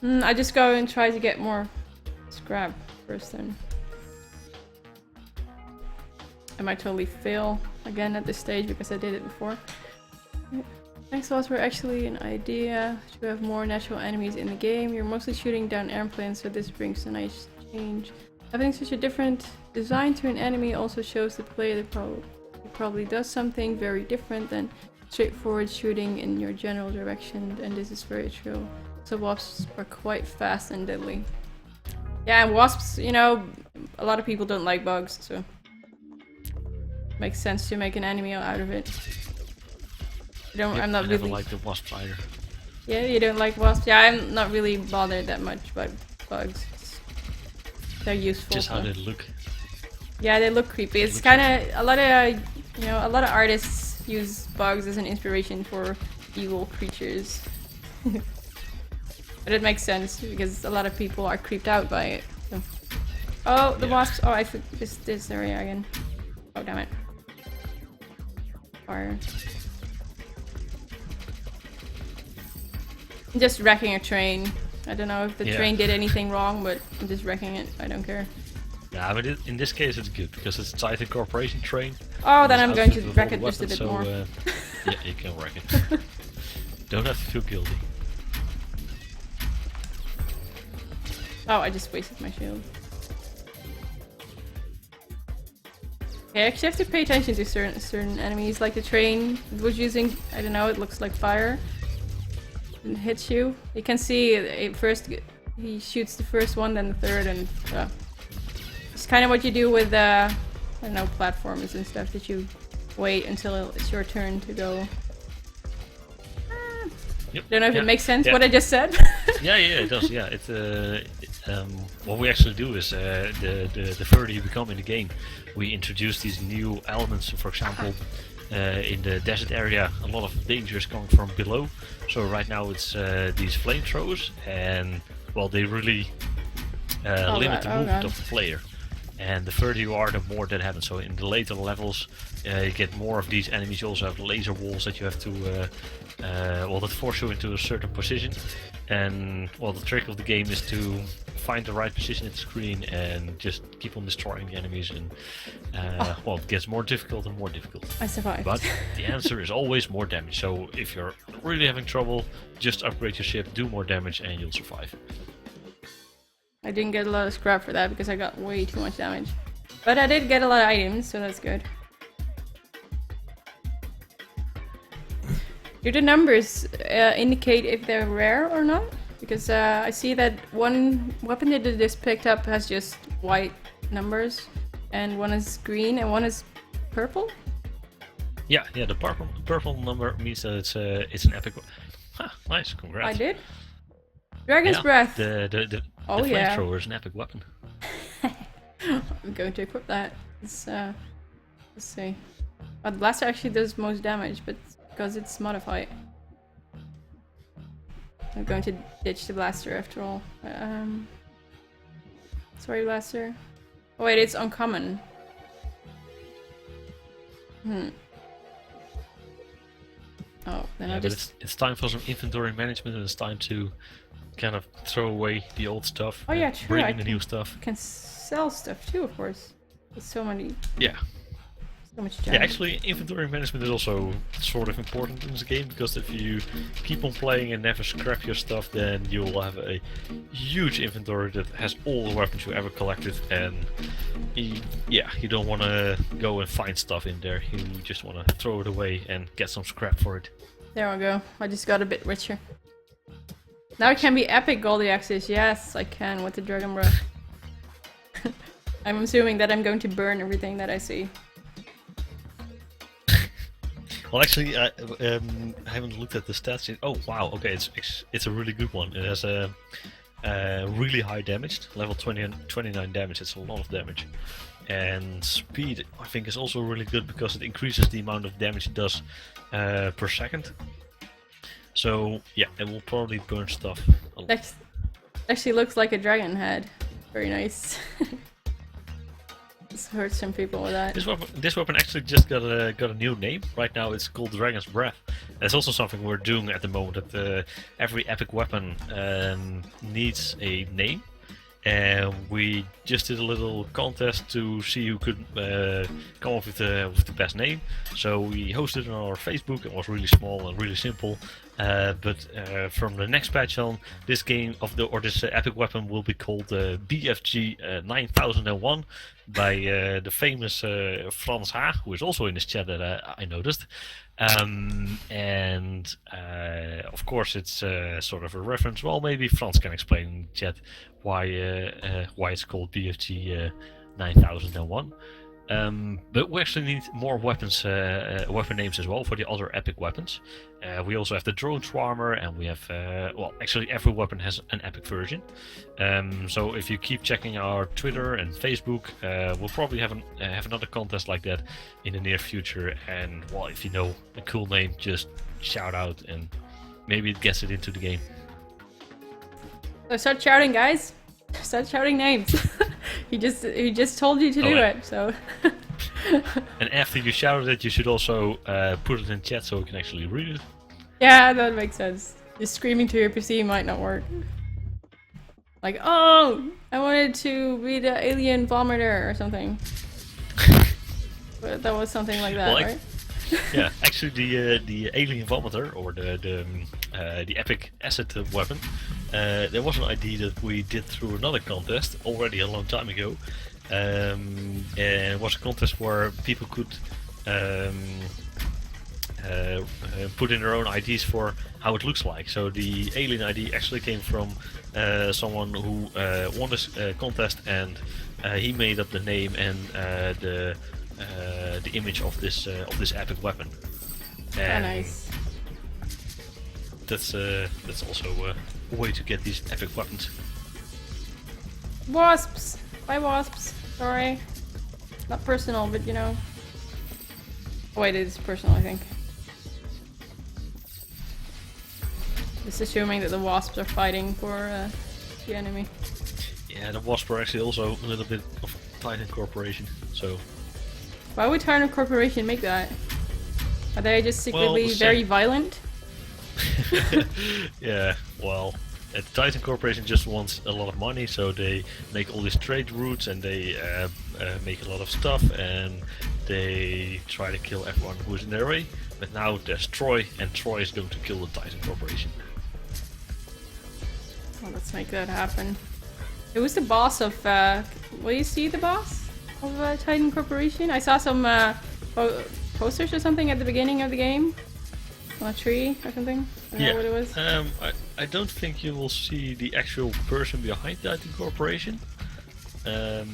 I just go and try to get more scrap first then. I might totally fail again at this stage because I did it before. Next thoughts were actually an idea to have more natural enemies in the game. You're mostly shooting down airplanes, so this brings a nice change. Having such a different design to an enemy also shows the player that probably does something very different than straightforward shooting in your general direction, and this is very true. So wasps are quite fast and deadly. Yeah, and wasps, you know, a lot of people don't like bugs, so makes sense to make an enemy out of it. I'm not really. I never liked the wasps either. Yeah, you don't like wasps? Yeah, I'm not really bothered that much by bugs. They're useful. Just how they look. Yeah, they look creepy. It's kind of a lot of, you know, a lot of artists use bugs as an inspiration for evil creatures. But it makes sense because a lot of people are creeped out by it. So. Oh, the wasps! Oh, I forgot this area again. Oh, damn it! Fire. I'm just wrecking a train. I don't know if the train did anything wrong, but I'm just wrecking it. I don't care. Yeah, but in this case it's good because it's a Titan Corporation train. Oh, then I'm going to wreck it just a bit more. Yeah, you can wreck it. Don't have to feel guilty. Oh, I just wasted my shield. Yeah, I actually have to pay attention to certain enemies, like the train was using, I don't know, it looks like fire. And hits you. You can see it first, he shoots the first one, then the third, and it's kind of what you do with, I don't know, platformers and stuff, that you wait until it's your turn to go. Yep. Don't know if it makes sense what I just said. yeah, it does. Yeah, what we actually do is the further you become in the game, we introduce these new elements. For example, in the desert area, a lot of danger is coming from below. So right now it's these flamethrowers, and well, they really limit the movement of the player. And the further you are, the more that happens. So in the later levels, you get more of these enemies. You also have laser walls that you have to, that force you into a certain position. And well, the trick of the game is to find the right position at the screen and just keep on destroying the enemies. And well, it gets more difficult and more difficult. I survived. But the answer is always more damage. So if you're really having trouble, just upgrade your ship, do more damage, and you'll survive. I didn't get a lot of scrap for that because I got way too much damage. But I did get a lot of items, so that's good. Do the numbers indicate if they're rare or not? Because I see that one weapon that I just picked up has just white numbers, and one is green and one is purple? Yeah, the purple number means that it's an epic. Huh, nice, congrats. I did? Dragon's Breath! The flamethrower is an epic weapon. I'm going to equip that. Let's see. The blaster actually does most damage, but because it's modified. I'm going to ditch the blaster after all. Sorry, blaster. Oh wait, it's uncommon. Oh, then I just... it's time for some inventory management, and it's time to kind of throw away the old stuff. Oh yeah, true. Bring in the new stuff. You can sell stuff too, of course. There's so many. Yeah. So much damage. Yeah, actually, inventory management is also sort of important in this game, because if you keep on playing and never scrap your stuff, then you will have a huge inventory that has all the weapons you ever collected, and you don't want to go and find stuff in there. You just want to throw it away and get some scrap for it. There we go. I just got a bit richer. Now it can be epic Goldie axes. Yes, I can with the Dragon Breath. I'm assuming that I'm going to burn everything that I see. Well, actually, I haven't looked at the stats yet. Oh, wow, okay, it's a really good one. It has a really high damage, level 20 and 29 damage. It's a lot of damage. And speed, I think, is also really good because it increases the amount of damage it does per second. So, yeah, it will probably burn stuff a lot. Actually looks like a dragon head. Very nice. This hurts some people with that. This weapon actually just got a new name. Right now it's called Dragon's Breath. That's also something we're doing at the moment, that every epic weapon needs a name. And we just did a little contest to see who could come up with the best name. So we hosted it on our Facebook. It was really small and really simple. But from the next patch on, this this epic weapon will be called BFG 9001 by the famous Frans H, who is also in this chat that I noticed. And of course, it's sort of a reference. Well, maybe Frans can explain in the chat why it's called BFG 9001. But we actually need more weapon names as well for the other epic weapons. We also have the drone swarmer, and we have well, actually every weapon has an epic version. So if you keep checking our Twitter and Facebook, we'll probably have another contest like that in the near future. And well, if you know a cool name, just shout out, and maybe it gets it into the game. So start shouting, guys. Start shouting names. he just told you to do yeah. it, so. And after you shout it, you should also put it in chat so we can actually read it. Yeah, that makes sense. Just screaming to your PC might not work. Like, oh, I wanted to be the alien vomiter or something. But that was something like that, right? Yeah, actually, the alien vomiter or the epic acid weapon, there was an idea that we did through another contest already a long time ago. And it was a contest where people could put in their own IDs for how it looks like. So the alien ID actually came from someone who won this contest, and he made up the name and the image of this epic weapon. And nice. That's also a way to get these epic weapons. Wasps! Bye, wasps. Sorry. Not personal, but you know. Oh, wait, it is personal, I think. Just assuming that the wasps are fighting for the enemy. Yeah, the wasps are actually also a little bit of Titan Corporation, so... Why would Titan Corporation make that? Are they just secretly very violent? Yeah, well, the Titan Corporation just wants a lot of money, so they make all these trade routes, and they make a lot of stuff, and they try to kill everyone who is in their way. But now there's Troy, and Troy is going to kill the Titan Corporation. Well, let's make that happen. Who's the boss of... will you see the boss of Titan Corporation? I saw some posters or something at the beginning of the game. On a tree or something? I don't know what it was. I don't think you will see the actual person behind Titan Corporation. But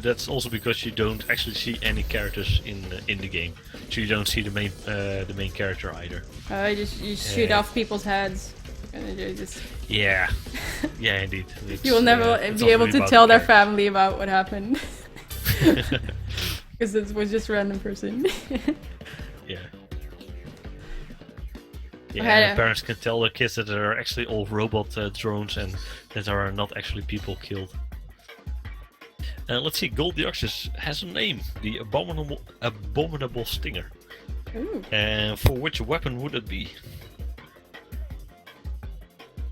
that's also because you don't actually see any characters in the game, so you don't see the main character either. You shoot off people's heads. And you just... Yeah, yeah, indeed. You will never be able to tell their family about what happened, because it was just a random person. Yeah. Yeah, and parents can tell their kids that they're actually all robot drones and that there are not actually people killed. Let's see, Goldioxys has a name, the Abominable Stinger. Ooh. And for which weapon would it be?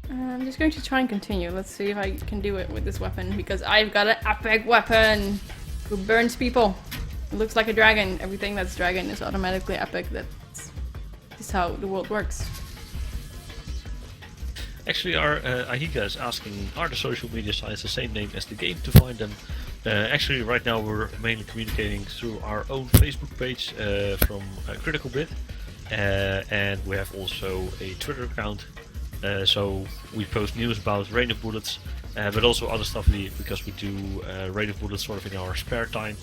I'm just going to try and continue. Let's see if I can do it with this weapon, because I've got an epic weapon who burns people. It looks like a dragon. Everything that's dragon is automatically epic. That's how the world works. Actually, our Ahiga is asking, are the social media sites the same name as the game to find them? Actually, right now we're mainly communicating through our own Facebook page from Critical Bit, and we have also a Twitter account. So we post news about Rain of Bullets, but also other stuff because we do Rain of Bullets sort of in our spare time.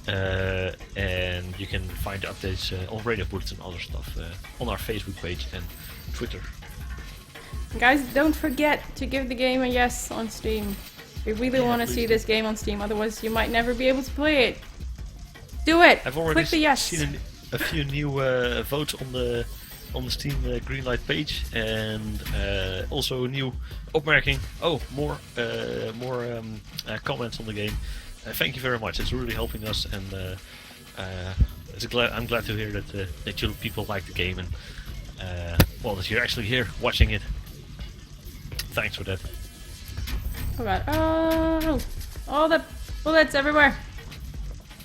And you can find updates on Rain of Bullets and other stuff on our Facebook page and Twitter. Guys, don't forget to give the game a yes on Steam. We really want to see this game on Steam, otherwise you might never be able to play it. Do it! I've already Click the yes. seen a few new votes on the Steam greenlight page, and also a new opmerking. Oh, more comments on the game. Thank you very much. It's really helping us, and I'm glad to hear that you people like the game, and well, that you're actually here watching it. Thanks for that. Oh god. Oh, the bullets everywhere.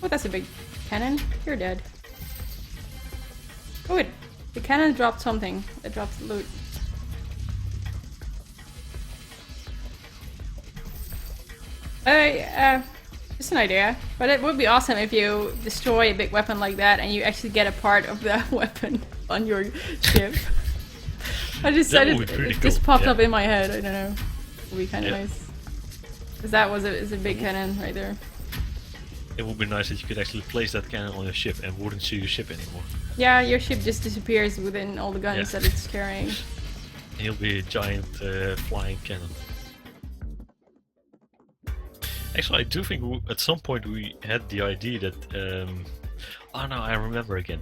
Oh, that's a big cannon. You're dead. Oh, the cannon dropped something. It dropped loot. Just an idea, but it would be awesome if you destroy a big weapon like that and you actually get a part of the weapon on your ship. I decided it just popped up in my head. I don't know. It would be kind of nice. Because that is a big cannon right there. It would be nice that you could actually place that cannon on your ship and wouldn't see your ship anymore. Yeah, your ship just disappears within all the guns that it's carrying. He'll be a giant flying cannon. Actually, I do think at some point we had the idea that... Oh no, I remember again.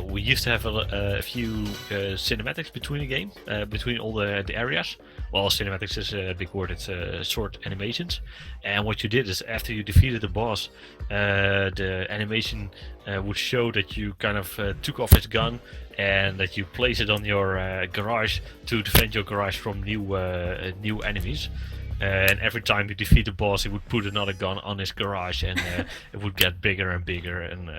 We used to have a few cinematics between the game, between all the areas. Well, cinematics is a big word. It's short animations. And what you did is, after you defeated the boss, the animation would show that you kind of took off his gun and that you place it on your garage to defend your garage from new enemies. And every time you defeat the boss, he would put another gun on his garage, and it would get bigger and bigger, and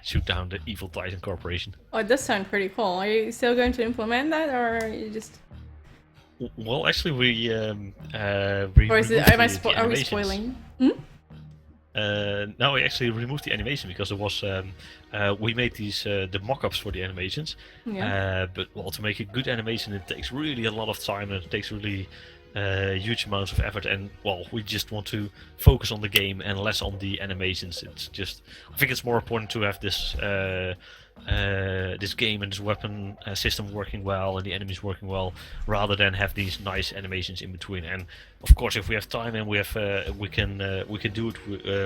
shoot down the evil Titan Corporation. Oh, it does sound pretty cool. Are you still going to implement that, or are you just? Well, actually, we Or is it? Are we spoiling? No, we actually removed the animation because it was we made these the mock-ups for the animations. Yeah. But well, to make a good animation, it takes really a lot of time, and it takes really huge amounts of effort. And well, we just want to focus on the game and less on the animations. It's just, I think it's more important to have this this game and this weapon system working well and the enemies working well, rather than have these nice animations in between. And of course, if we have time and we have we can do it,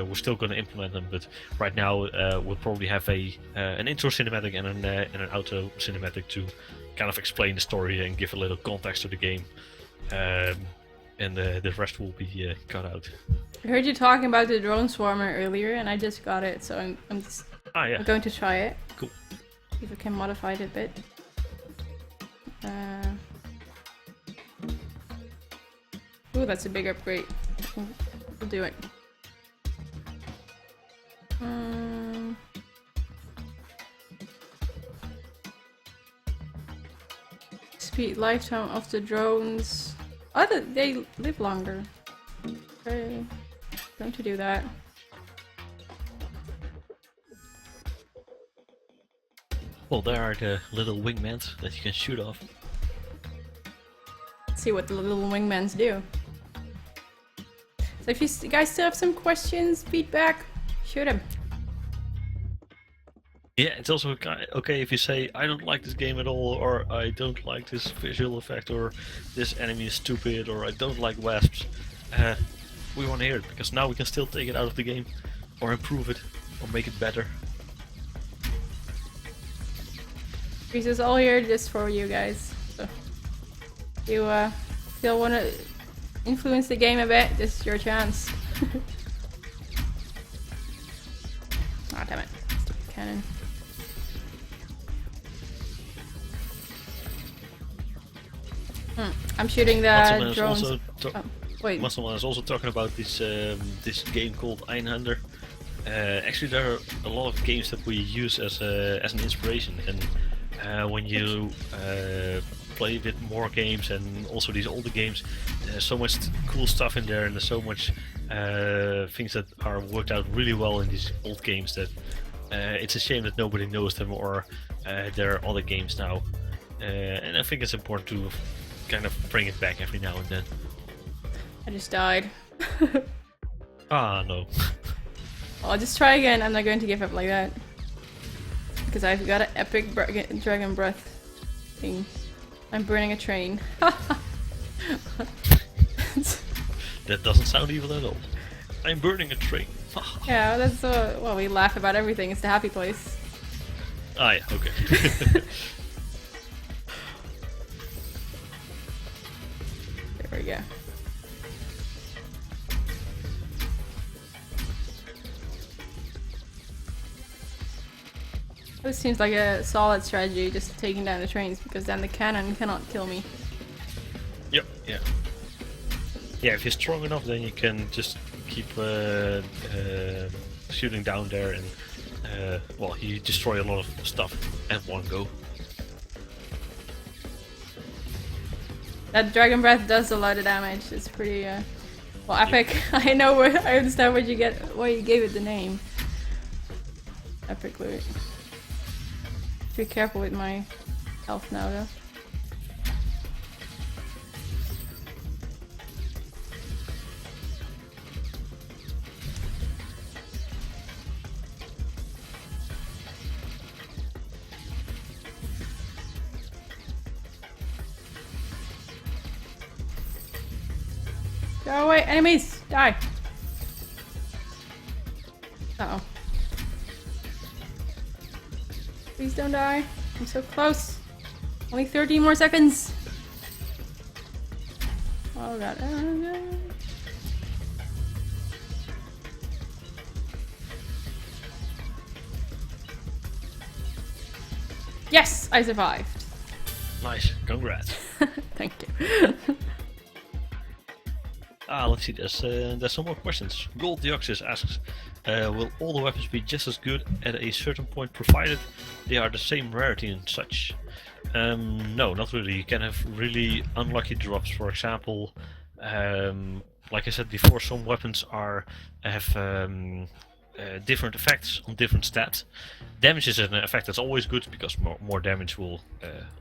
we're still going to implement them. But right now, we'll probably have an intro cinematic and an outro cinematic to kind of explain the story and give a little context to the game. And the rest will be cut out. I heard you talking about the drone swarmer earlier, and I just got it, so I'm just Yeah. I'm going to try it. Cool. See if I can modify it a bit. Ooh, that's a big upgrade. We'll do it. Speed lifetime of the drones. Oh, they live longer. Okay, going to do that. Well, there are the little wingmans that you can shoot off. Let's see what the little wingmans do. So if you guys still have some questions, feedback, shoot them. Yeah, it's also okay if you say, I don't like this game at all, or I don't like this visual effect, or this enemy is stupid, or I don't like wasps. We want to hear it, because now we can still take it out of the game, or improve it, or make it better. This is all here just for you guys. So if you still want to influence the game a bit, this is your chance. Ah, damn it. Stupid cannon. I'm shooting the drones. Wait. Musselman is also talking about this this game called Einhander. Actually, there are a lot of games that we use as an inspiration, and when you play a bit more games and also these older games, there's so much cool stuff in there, and there's so much things that are worked out really well in these old games that it's a shame that nobody knows them, or there are other games now. And I think it's important to kind of bring it back every now and then. I just died. Ah, no. I'll just try again. I'm not going to give up like that. Because I've got an epic dragon breath thing. I'm burning a train. That doesn't sound evil at all. I'm burning a train. Yeah, that's well, we laugh about everything. It's the happy place. Ah, yeah, okay. There we go. This seems like a solid strategy, just taking down the trains, because then the cannon cannot kill me. Yep, yeah. Yeah, if you're strong enough, then you can just keep shooting down there, and well, you destroy a lot of stuff at one go. That dragon breath does a lot of damage. It's pretty well, epic. Yep. I understand why you gave it the name. Epic loot. Be careful with my health now, though. Go away, enemies! Die! Uh-oh. Please don't die. I'm so close. Only 13 more seconds. Oh god. Yes, I survived. Nice, congrats. Thank you. Let's see, there's some more questions. Gold Deoxys asks, will all the weapons be just as good at a certain point provided they are the same rarity and such? No, not really. You can have really unlucky drops, for example. Like I said before, some weapons have different effects on different stats. Damage is an effect that's always good because more damage will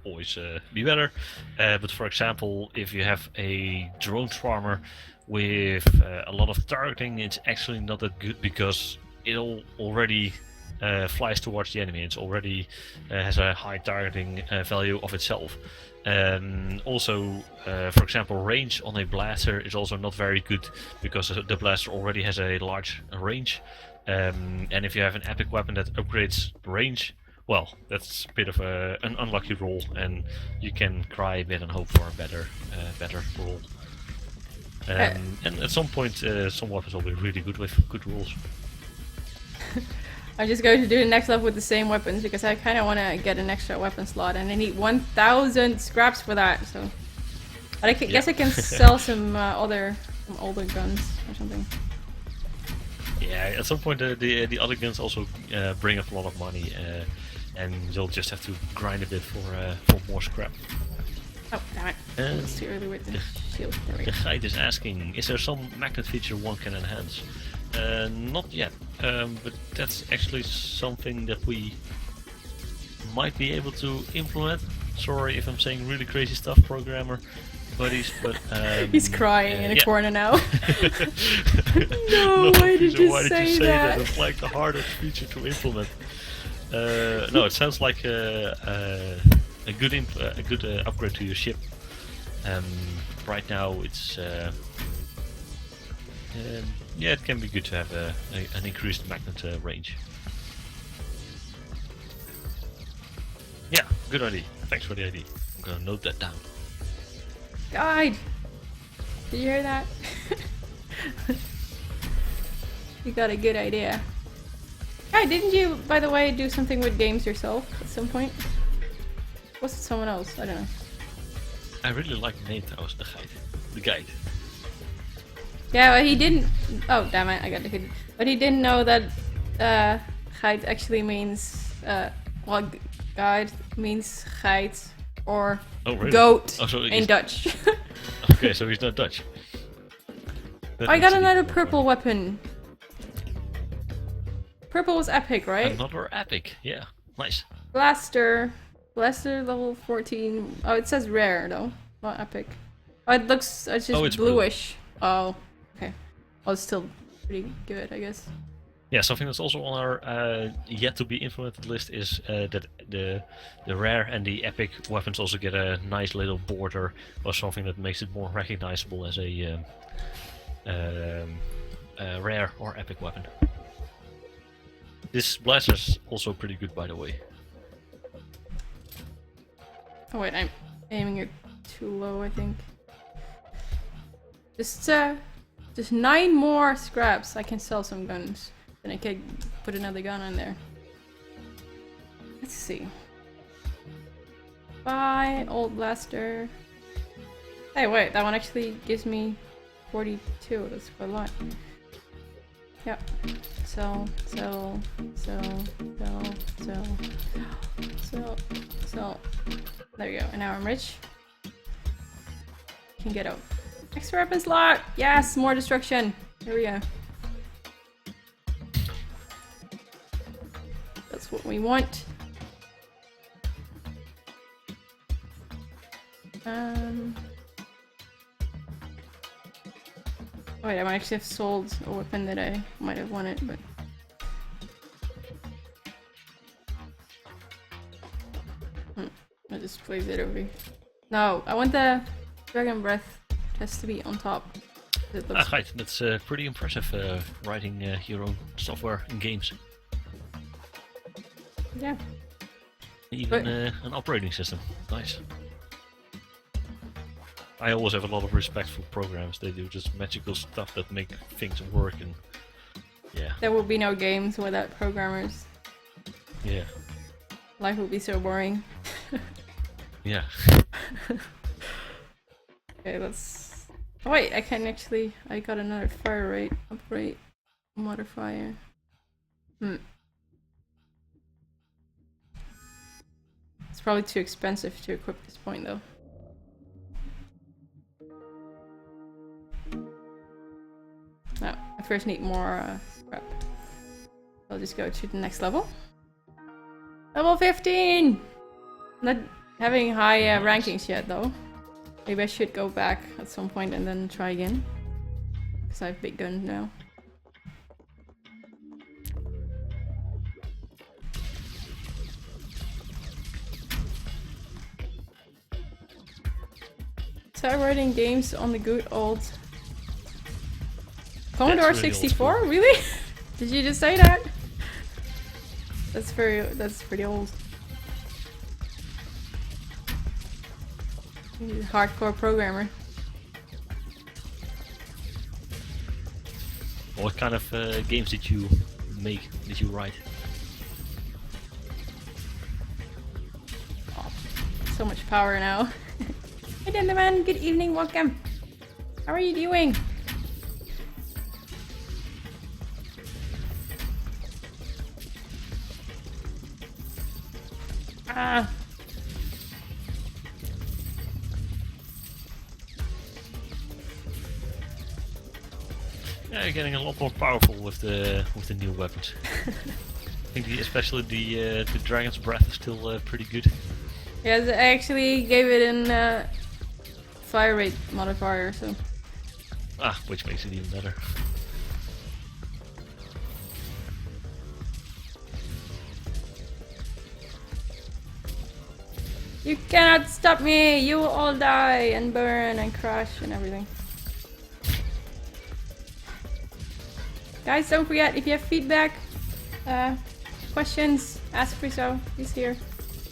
always be better. But for example, if you have a drone swarmer with a lot of targeting, it's actually not that good because it already flies towards the enemy. It's already has a high targeting value of itself. Also, for example, range on a blaster is also not very good because the blaster already has a large range. And if you have an epic weapon that upgrades range, well, that's a bit of an unlucky roll, and you can cry a bit and hope for a better roll. And at some point, some weapons will be really good with good rolls. I'm just going to do the next level with the same weapons because I kind of want to get an extra weapon slot, and I need 1,000 scraps for that. So, but I guess I can sell some older guns or something. Yeah, at some point the other guns also bring up a lot of money, and you'll just have to grind a bit for more scrap. Oh, damn it. It's too early with the shield. There we go. The guide is asking, is there some magnet feature one can enhance? Not yet, but that's actually something that we might be able to implement. Sorry if I'm saying really crazy stuff, programmer buddies, but he's crying in a corner now. No, why did you say that? It's like the hardest feature to implement. No, it sounds like a good upgrade to your ship. Right now, it's yeah, it can be good to have an increased magnet range. Yeah, good idea. Thanks for the idea. I'm gonna note that down. Guide! Did you hear that? You got a good idea. Guy, didn't you, by the way, do something with games yourself at some point? Was it someone else? I don't know. I really like the name trouwens, the guide. Yeah, but he didn't... Oh, damn it, I got the hidden. But he didn't know that geit actually means... well, guide means geit or goat so in Dutch. Okay, so he's not Dutch. I got another purple weapon. Purple was epic, right? Another epic, yeah. Nice. Blaster level 14. Oh, it says rare though, not epic. Oh, it looks, it's just it's bluish. Blue. Oh, okay. Well, it's still pretty good, I guess. Yeah, something that's also on our yet to be implemented list is that the rare and the epic weapons also get a nice little border or something that makes it more recognizable as a rare or epic weapon. This blaster's also pretty good, by the way. Oh wait, I'm aiming it too low, I think. Just 9 more scraps. I can sell some guns. Then I can put another gun on there. Let's see. Buy old blaster. Hey, wait, that one actually gives me 42. That's quite a lot. Yep. Sell. There we go. And now I'm rich. Can get out. Extra weapon slot! Yes, more destruction. Here we go. That's what we want. Wait, I might actually have sold a weapon that I might have wanted, but... I'll just place it over here. No, I want the Dragon Breath just to be on top. Right, that's pretty impressive, writing your own software and games. Yeah. Even an operating system. Nice. I always have a lot of respect for programs. They do just magical stuff that make things work, and yeah. There will be no games without programmers. Yeah. Life would be so boring. Yeah. Okay, let's... Oh wait, I can actually... I got another fire rate upgrade modifier. It's probably too expensive to equip this point though. No, I first need more scrap. I'll just go to the next level. Level 15! Not having high rankings yet though. Maybe I should go back at some point and then try again. Because I have big guns now. Start writing games on the good old Commodore really 64? Really? Did you just say that? That's pretty old. He's a hardcore programmer. What kind of games did you make? Did you write? Oh, so much power now. Hey gentlemen, good evening, welcome. How are you doing? Ah. Yeah, you're getting a lot more powerful with the new weapons. I think especially the Dragon's Breath is still pretty good. Yes, I actually gave it an fire rate modifier, so. Ah, which makes it even better. You cannot stop me! You will all die and burn and crash and everything. Guys, don't forget, if you have feedback, questions, ask Friso. He's here.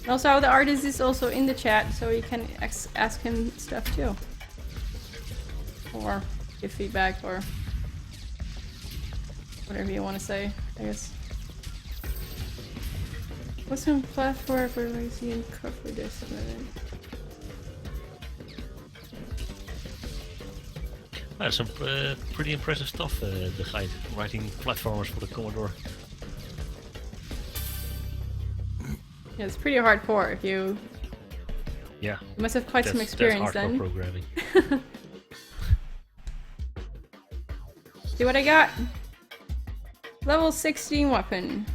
And also, the artist is also in the chat, so you can ask him stuff too. Or give feedback, or whatever you want to say, I guess. What's some platform for lazy and cover this? Some pretty impressive stuff, the guy writing platformers for the Commodore. Yeah, it's pretty hardcore if you... Yeah. You must have quite some experience that's hardcore then. Programming. See what I got? Level 16 weapon.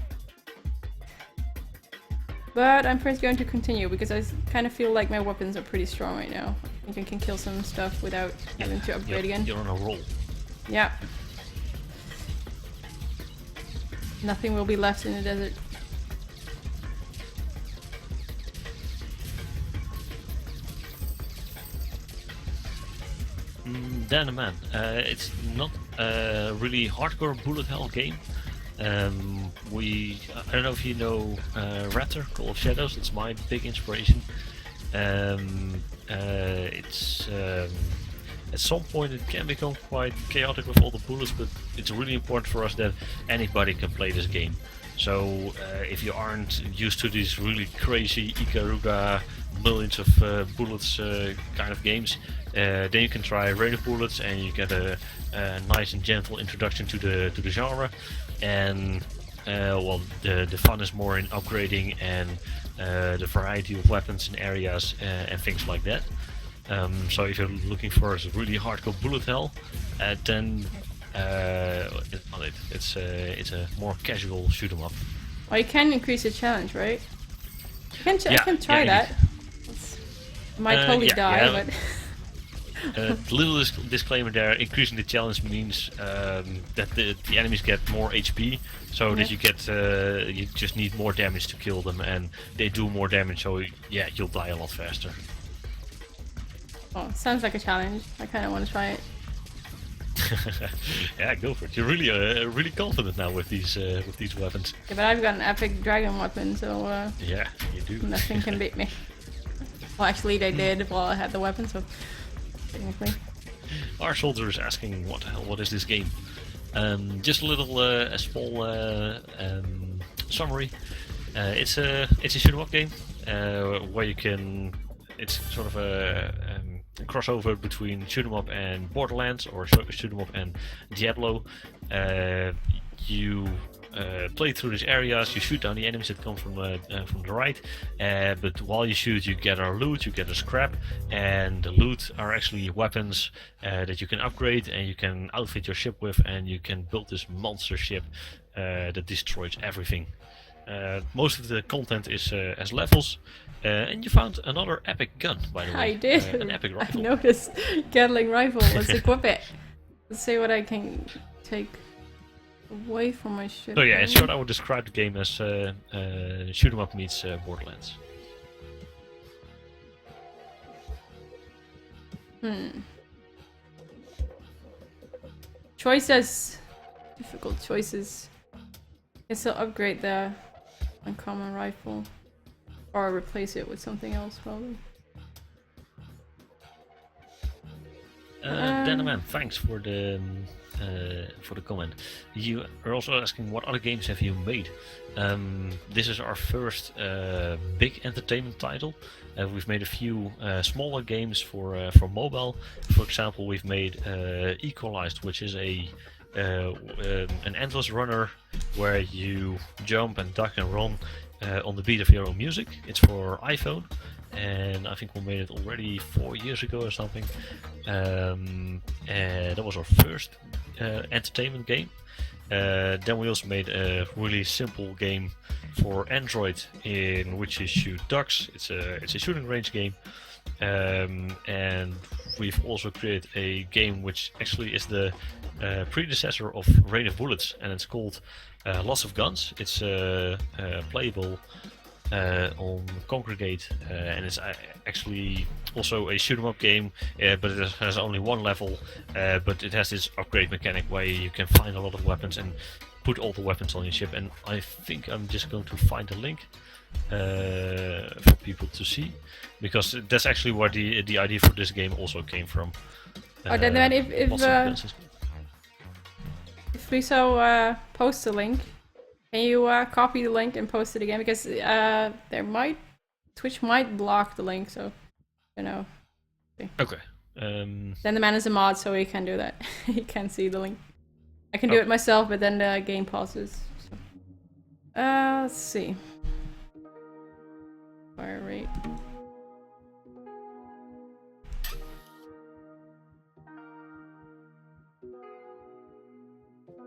But I'm first going to continue because I kind of feel like my weapons are pretty strong right now. I think I can kill some stuff without having to upgrade again. You're on a roll. Yeah. Nothing will be left in the desert. Dan man, it's not a really hardcore bullet hell game. I don't know if you know Raptor, Call of Shadows. It's my big inspiration. It's at some point it can become quite chaotic with all the bullets, but it's really important for us that anybody can play this game. So if you aren't used to these really crazy Ikaruga millions of bullets kind of games, then you can try Rain of Bullets and you get a nice and gentle introduction to the genre. And well, the fun is more in upgrading and the variety of weapons and areas and things like that. So if you're looking for a really hardcore bullet hell, then it's a more casual shoot 'em up. Well, you can increase the challenge, right? I can try that. I might totally die, but... Little disclaimer there, increasing the challenge means that the enemies get more HP, so that you get you just need more damage to kill them, and they do more damage, so yeah, you'll die a lot faster. Oh, sounds like a challenge. I kind of want to try it. Yeah, go for it. You're really confident now with these weapons. Yeah, but I've got an epic dragon weapon, so Yeah, you do. nothing can beat me. Well, actually, they did while I had the weapon, so technically. Our soldier is asking, what the hell? What is this game? Just a little, a small summary. It's a shoot 'em up game where you can. It's sort of a crossover between shoot 'em up and Borderlands, or shoot 'em up and Diablo. You play through these areas, you shoot down the enemies that come from the right, but while you shoot you gather loot, you gather scrap, and the loot are actually weapons that you can upgrade and you can outfit your ship with, and you can build this monster ship that destroys everything. Most of the content is as levels, and you found another epic gun, by the way. I did. An epic rifle. I noticed. Gatling rifle. Let's equip it. Let's see what I can take away from my ship. So yeah, in short, I would describe the game as shoot 'em up meets Borderlands. Choices. Difficult choices. Guess I'll upgrade the uncommon rifle. Or replace it with something else, probably. Danaman, thanks for the comment. You are also asking what other games have you made. This is our first big entertainment title. We've made a few smaller games for mobile. For example, we've made Equalized, which is an endless runner where you jump and duck and run on the beat of your own music. It's for iPhone, and I think we made it already 4 years ago or something. And that was our first entertainment game. Then we also made a really simple game for Android in which you shoot ducks. It's a shooting range game. And we've also created a game which actually is the predecessor of Rain of Bullets, and it's called Lots of Guns. It's playable on Congregate, and it's actually also a shoot 'em up game, but it has only one level, but it has this upgrade mechanic where you can find a lot of weapons and put all the weapons on your ship. And I think I'm just going to find a link for people to see, because that's actually where the idea for this game also came from. Then if Liso posts a link, can you copy the link and post it again? Because Twitch might block the link, so you know. Okay. Then the man is a mod, so he can do that. He can see the link. I can do it myself, but then the game pauses. So. Let's see. Fire rate.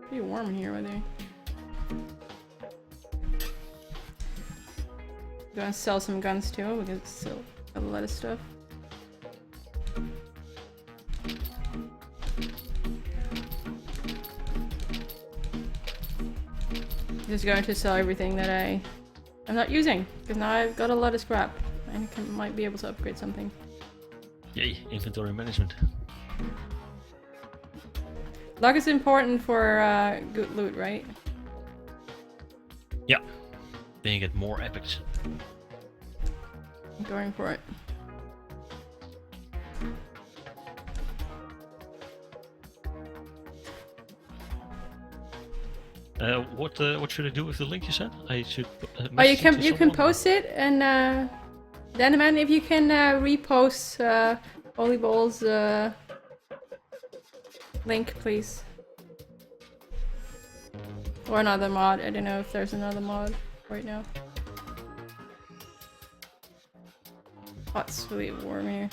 Pretty warm in here, by the way. Gonna sell some guns too, because it's still a lot of stuff. Just going to sell everything that I'm not using, because now I've got a lot of scrap and might be able to upgrade something. Yay, inventory management. Luck is important for good loot, right? Yeah. Then you get more epics. I'm going for it. What should I do with the link you sent? I should. You can post it, and then man, if you can repost Volleyball's link, please. Or another mod. I don't know if there's another mod right now. Oh, it's really warm here.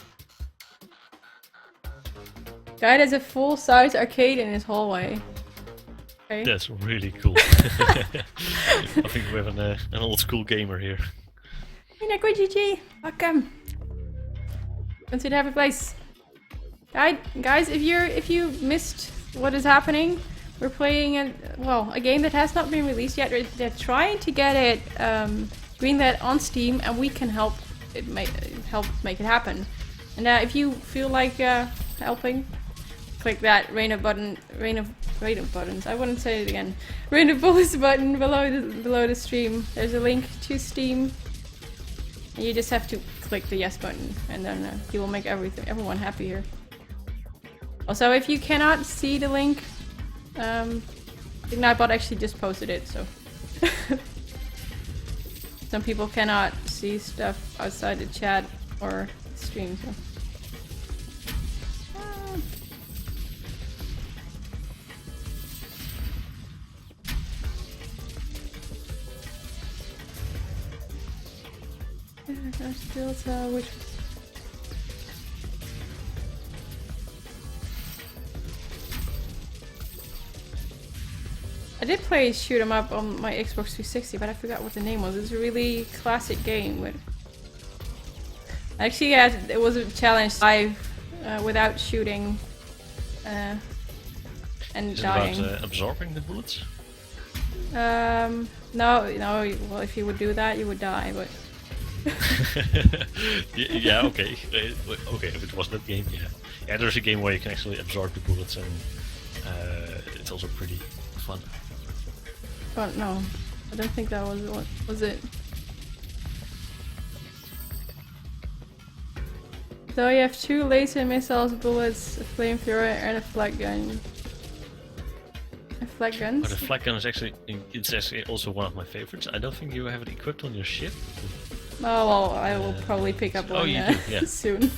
Guy has a full-size arcade in his hallway. Okay. That's really cool. I think we have an old school gamer here. Hey, GG, welcome. Consider have a place. Guys, if you missed what is happening, we're playing a game that has not been released yet. They're trying to get it greenlit on Steam, and we can help make it happen. And if you feel like helping, click that rain of buttons. I wouldn't say it again. Rain of bullets button below the stream. There's a link to Steam. And you just have to click the yes button, and then you will make everyone happy here. Also, if you cannot see the link, Ignitebot actually just posted it, so some people cannot see stuff outside the chat or stream. So. Still which. I did play Shoot 'em Up on my Xbox 360, but I forgot what the name was. It was a really classic game. With actually, it was a challenge live without shooting and Is dying. it about absorbing the bullets? No. Well, if you would do that, you would die. But Yeah, okay. Okay, if it was that game, yeah. Yeah, there's a game where you can actually absorb the bullets, and it's also pretty fun. but no, I don't think that was what was it. So you have 2 laser missiles, bullets, a flamethrower, and a flag gun. Flag guns? But the flag gun is actually also one of my favorites. I don't think you have it equipped on your ship. Oh well, I will probably pick up one you do, yeah. soon.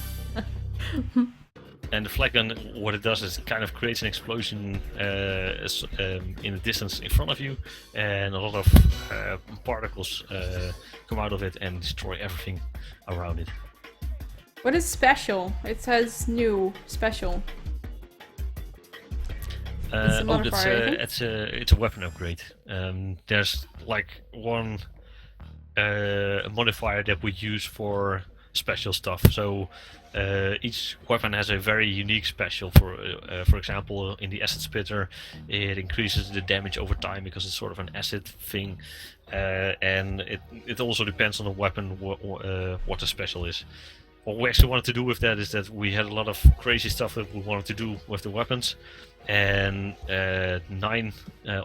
And the flag gun, what it does is it kind of creates an explosion in the distance in front of you, and a lot of particles come out of it and destroy everything around it. What is special? It says new special. It's a weapon upgrade. There's like one modifier that we use for special stuff. So each weapon has a very unique special. For example, in the acid spitter, it increases the damage over time because it's sort of an acid thing, and it also depends on the weapon what the special is. What we actually wanted to do with that is that we had a lot of crazy stuff that we wanted to do with the weapons, and 9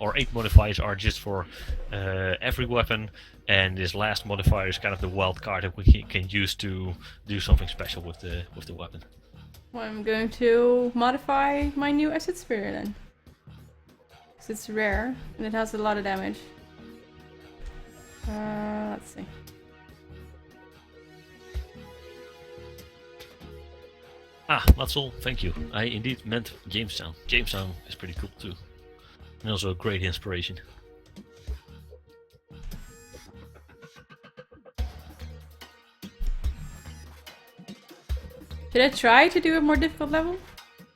or 8 modifiers are just for every weapon, and this last modifier is kind of the wild card that we can use to do something special with the weapon. Well, I'm going to modify my new acid spitter then, because it's rare and it has a lot of damage. Let's see. Ah, that's all. Thank you. I indeed meant Jamestown. Jamestown is pretty cool too, and also a great inspiration. Should I try to do a more difficult level?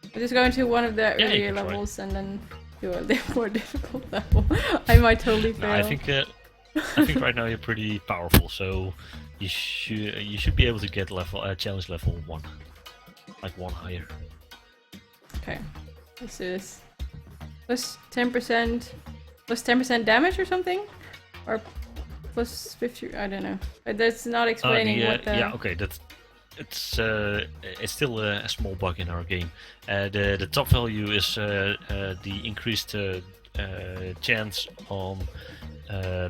I'm just going to one of the earlier try. levels and then do a more difficult level. I might totally fail. No, I think right now you're pretty powerful, so you should be able to get challenge level 1. Like 1 higher. Okay, let's do this. Plus 10% damage or something? Or plus 50, I don't know. That's not explaining what the... Yeah, okay, it's still a small bug in our game. The top value is the increased chance on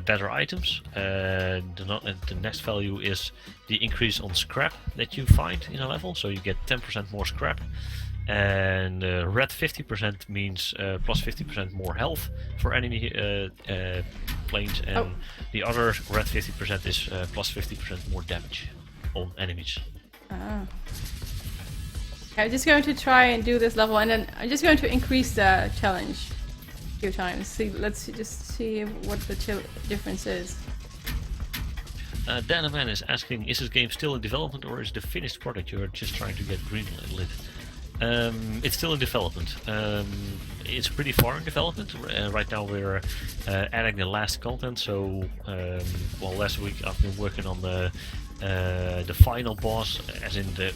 better items. The next value is the increase on scrap that you find in a level, so you get 10% more scrap. And red 50% means plus 50% more health for enemy planes, and the other red 50% is plus 50% more damage on enemies. Ah. Okay, I'm just going to try and do this level, and then I'm just going to increase the challenge a few times. Let's just see what the difference is. Danaman is asking, is this game still in development or is it a finished product you're just trying to get greenlit? It's still in development. It's pretty far in development. Right now we're adding the last content, so well, last week I've been working on the final boss, as in the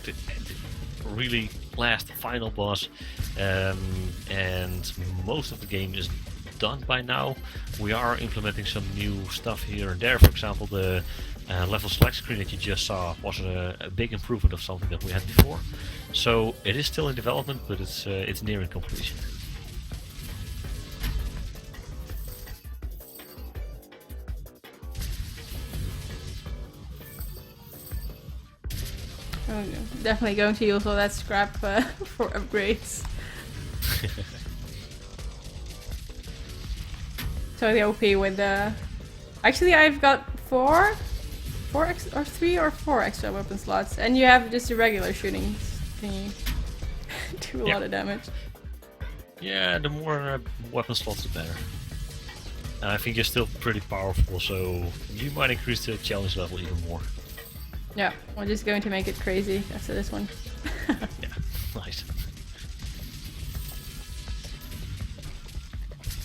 really last final boss, and most of the game is done by now. We are implementing some new stuff here and there. For example, the Level select screen that you just saw was a big improvement of something that we had before. So it is still in development, but it's nearing completion. I'm definitely going to use all that scrap for upgrades. So the OP with the... Actually, I've got 3 or 4 extra weapon slots, and you have just the regular shooting thingy. Do a lot of damage. Yeah, the more weapon slots, the better. And I think you're still pretty powerful, so you might increase the challenge level even more. Yeah, we're just going to make it crazy after this one. Yeah, nice.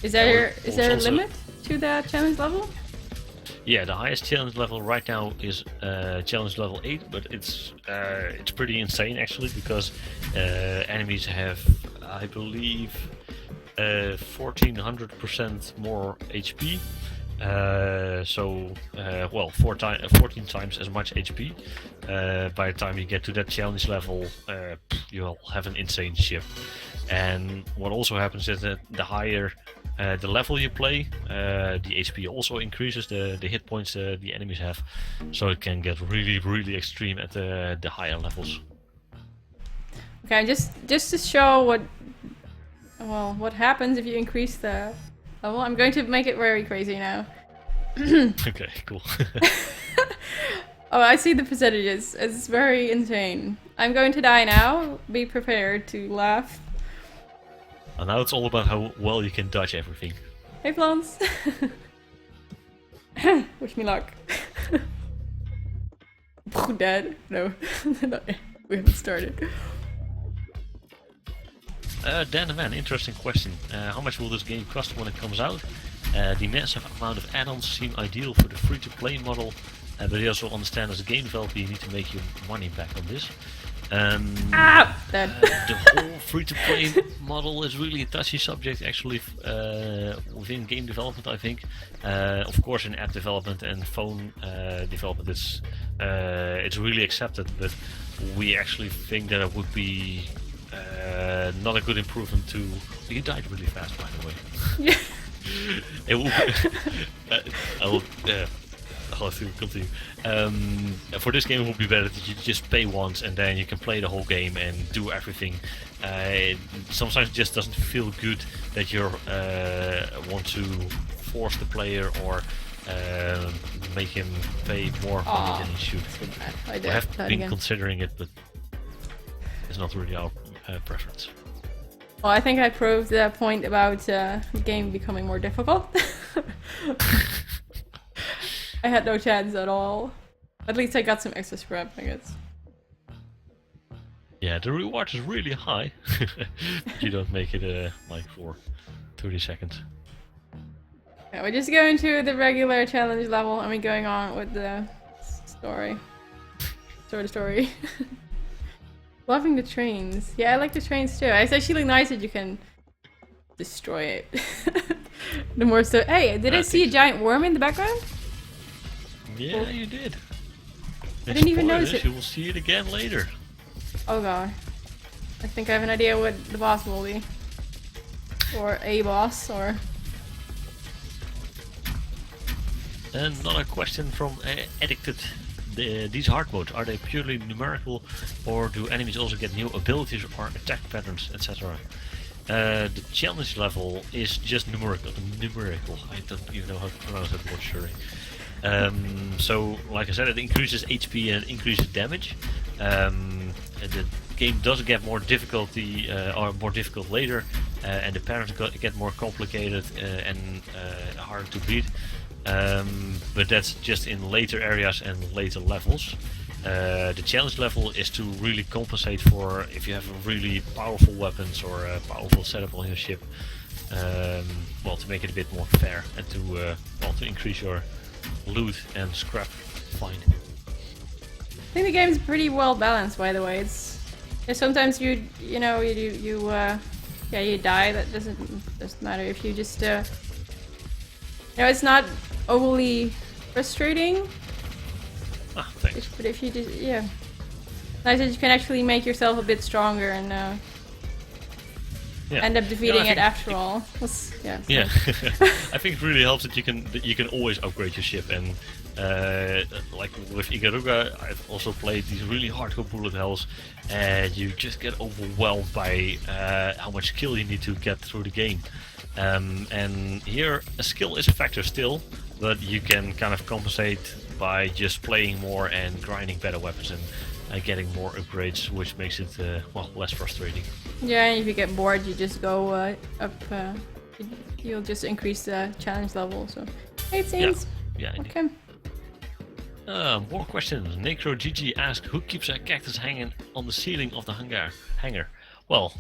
Is there a limit to the challenge level? Yeah, the highest challenge level right now is challenge level 8, but it's pretty insane actually, because enemies have, I believe, 1400% more HP. Well, 14 times as much HP. By the time you get to that challenge level, you'll have an insane ship. And what also happens is that the higher the level you play, the HP also increases, the hit points the enemies have. So it can get really, really extreme at the higher levels. Okay, just to show what happens if you increase the level, I'm going to make it very crazy now. Okay, cool. Oh, I see the percentages. It's very insane. I'm going to die now. Be prepared to laugh. And now it's all about how well you can dodge everything. Hey, Flans. Wish me luck. Dead? No. We haven't started. Dan the Man, interesting question. How much will this game cost when it comes out? The massive amount of add-ons seem ideal for the free-to-play model, but I also understand as a game developer you need to make your money back on this. The whole free-to-play model is really a touchy subject actually within game development, I think. Of course in app development and phone development it's really accepted, but we actually think that it would be not a good improvement to... You died really fast, by the way. Yeah. It will be... I'll have to continue. For this game it would be better that you just pay once and then you can play the whole game and do everything. Sometimes it just doesn't feel good that you want to force the player or make him pay more money than he should. We have been considering it, but it's not really our preference. Well, I think I proved the point about the game becoming more difficult. I had no chance at all. At least I got some extra scrap, I guess. Yeah, the reward is really high. You don't make it like for 30 seconds. Yeah, we're just going to the regular challenge level and we're going on with the story. Story. Loving the trains. Yeah, I like the trains too. It's actually nice that you can destroy it. The more so. Hey, did I see a giant worm in the background? Yeah, you did. I didn't even notice it. You will see it again later. Oh god. I think I have an idea what the boss will be. Or a boss, or... Another question from Addicted. These hard modes, are they purely numerical or do enemies also get new abilities or attack patterns, etc.? The challenge level is just numerical. I don't even know how to pronounce that word, sorry. So, like I said, it increases HP and increases damage. And the game does get more difficulty or more difficult later, and the patterns get more complicated and harder to beat. But that's just in later areas and later levels. The challenge level is to really compensate for if you have really powerful weapons or a powerful setup on your ship. Well, to make it a bit more fair and to increase your loot and scrap find. I think the game's pretty well balanced, by the way. It's sometimes you die. That doesn't matter if you just it's not overly frustrating. Ah, thanks. But if you just, yeah. Nice that you can actually make yourself a bit stronger and Yeah. end up defeating Yeah, it after all. Yeah. Yeah, I think it really helps that you can always upgrade your ship, and like with Ikaruga, I've also played these really hardcore bullet hells, and you just get overwhelmed by how much skill you need to get through the game. And here, a skill is a factor still, but you can kind of compensate by just playing more and grinding better weapons and getting more upgrades, which makes it well, less frustrating. Yeah, and if you get bored, you just go up. You'll just increase the challenge level. So, it seems. Yeah. Okay. More questions. NecroGG asked, who keeps a cactus hanging on the ceiling of the hangar? Well,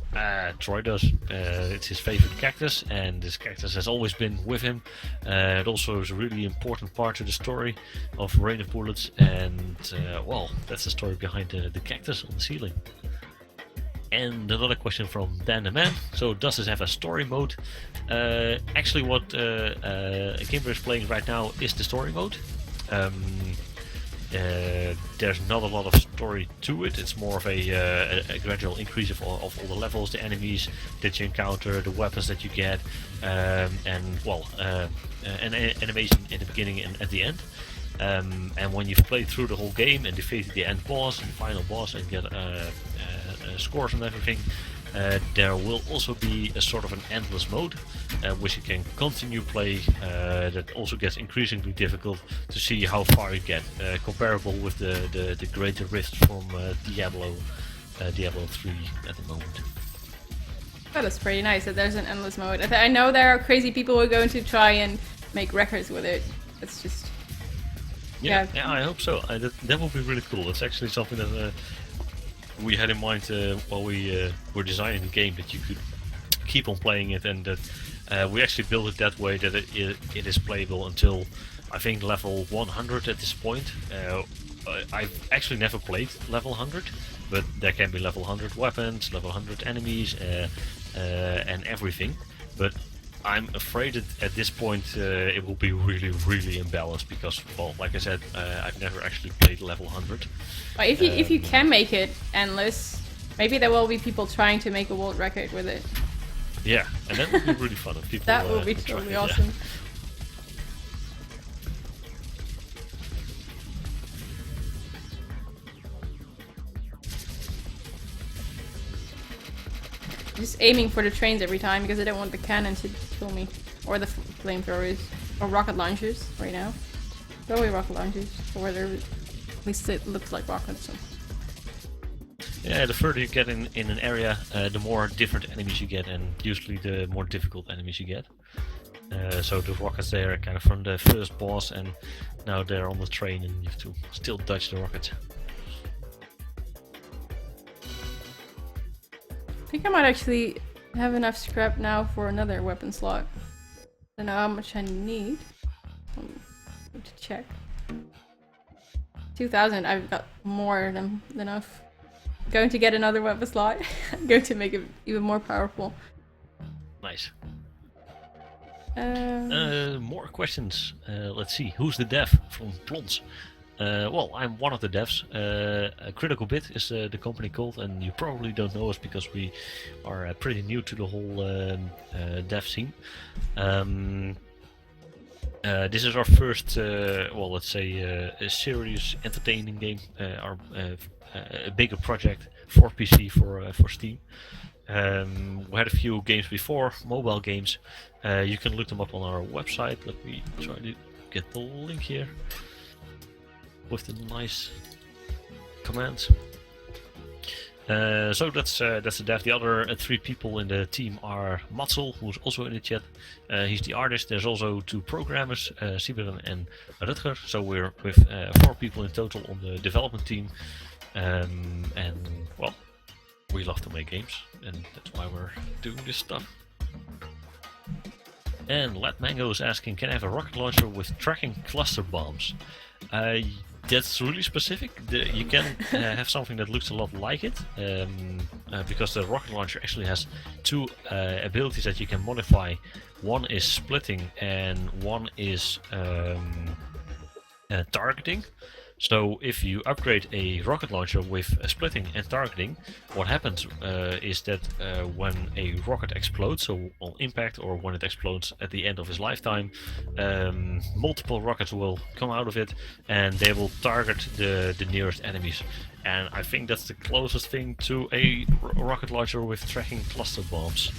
Troy does. It's his favorite cactus, and this cactus has always been with him. It also is a really important part to the story of Rain of Bullets, and well, that's the story behind the cactus on the ceiling. And another question from Dan the Man. So, does this have a story mode? Actually, what Kimber is playing right now is the story mode. There's not a lot of story to it. It's more of a gradual increase of all the levels, the enemies that you encounter, the weapons that you get, and well, an animation in the beginning and at the end. And when you've played through the whole game and defeated the end boss and final boss and get scores and everything, there will also be a sort of an endless mode, which you can continue play. That also gets increasingly difficult to see how far you get, comparable with the Greater Rift from Diablo 3 at the moment. That is pretty nice that there's an endless mode. I know there are crazy people who are going to try and make records with it. It's just... Yeah, I hope so. That would be really cool. It's actually something that we had in mind while we were designing the game, that you could keep on playing it, and that we actually built it that way that it is playable until I think level 100 at this point. I've actually never played level 100, but there can be level 100 weapons, level 100 enemies, and everything. But I'm afraid that at this point it will be really, really imbalanced because, well, like I said, I've never actually played level 100. But if you can make it endless, maybe there will be people trying to make a world record with it. Yeah, and that would be really fun if people. That would be totally awesome. Yeah. Just aiming for the trains every time because I don't want the cannon to kill me, or the flamethrowers, or rocket launchers right now. Probably rocket launchers, or at least it looks like rockets. So. Yeah, the further you get in an area, the more different enemies you get, and usually the more difficult enemies you get. So the rockets there are kind of from the first boss, and now they're on the train, and you have to still dodge the rockets. I think I might actually have enough scrap now for another weapon slot. I don't know how much I need. Need to check. 2,000. I've got more than enough. Going to get another weapon slot. I'm going to make it even more powerful. Nice. More questions. Let's see. Who's the dev from Plons? Well, I'm one of the devs. Critical Bit is the company called, and you probably don't know us because we are pretty new to the whole dev scene. This is our first, well, let's say, a serious, entertaining game. A bigger project for PC, for Steam. We had a few games before, mobile games. You can look them up on our website. Let me try to get the link here with the nice commands. So that's the dev. The other 3 people in the team are Matzel, who's also in the chat. He's the artist. There's also 2 programmers, Siberen and Rutger. So we're with 4 people in total on the development team. And well, we love to make games, and that's why we're doing this stuff. And Lat Mango is asking, can I have a rocket launcher with tracking cluster bombs? That's really specific. You can have something that looks a lot like it, because the rocket launcher actually has 2 abilities that you can modify. One is splitting and one is targeting. So if you upgrade a rocket launcher with splitting and targeting, what happens is that when a rocket explodes, so on impact or when it explodes at the end of its lifetime, multiple rockets will come out of it and they will target the nearest enemies. And I think that's the closest thing to a rocket launcher with tracking cluster bombs.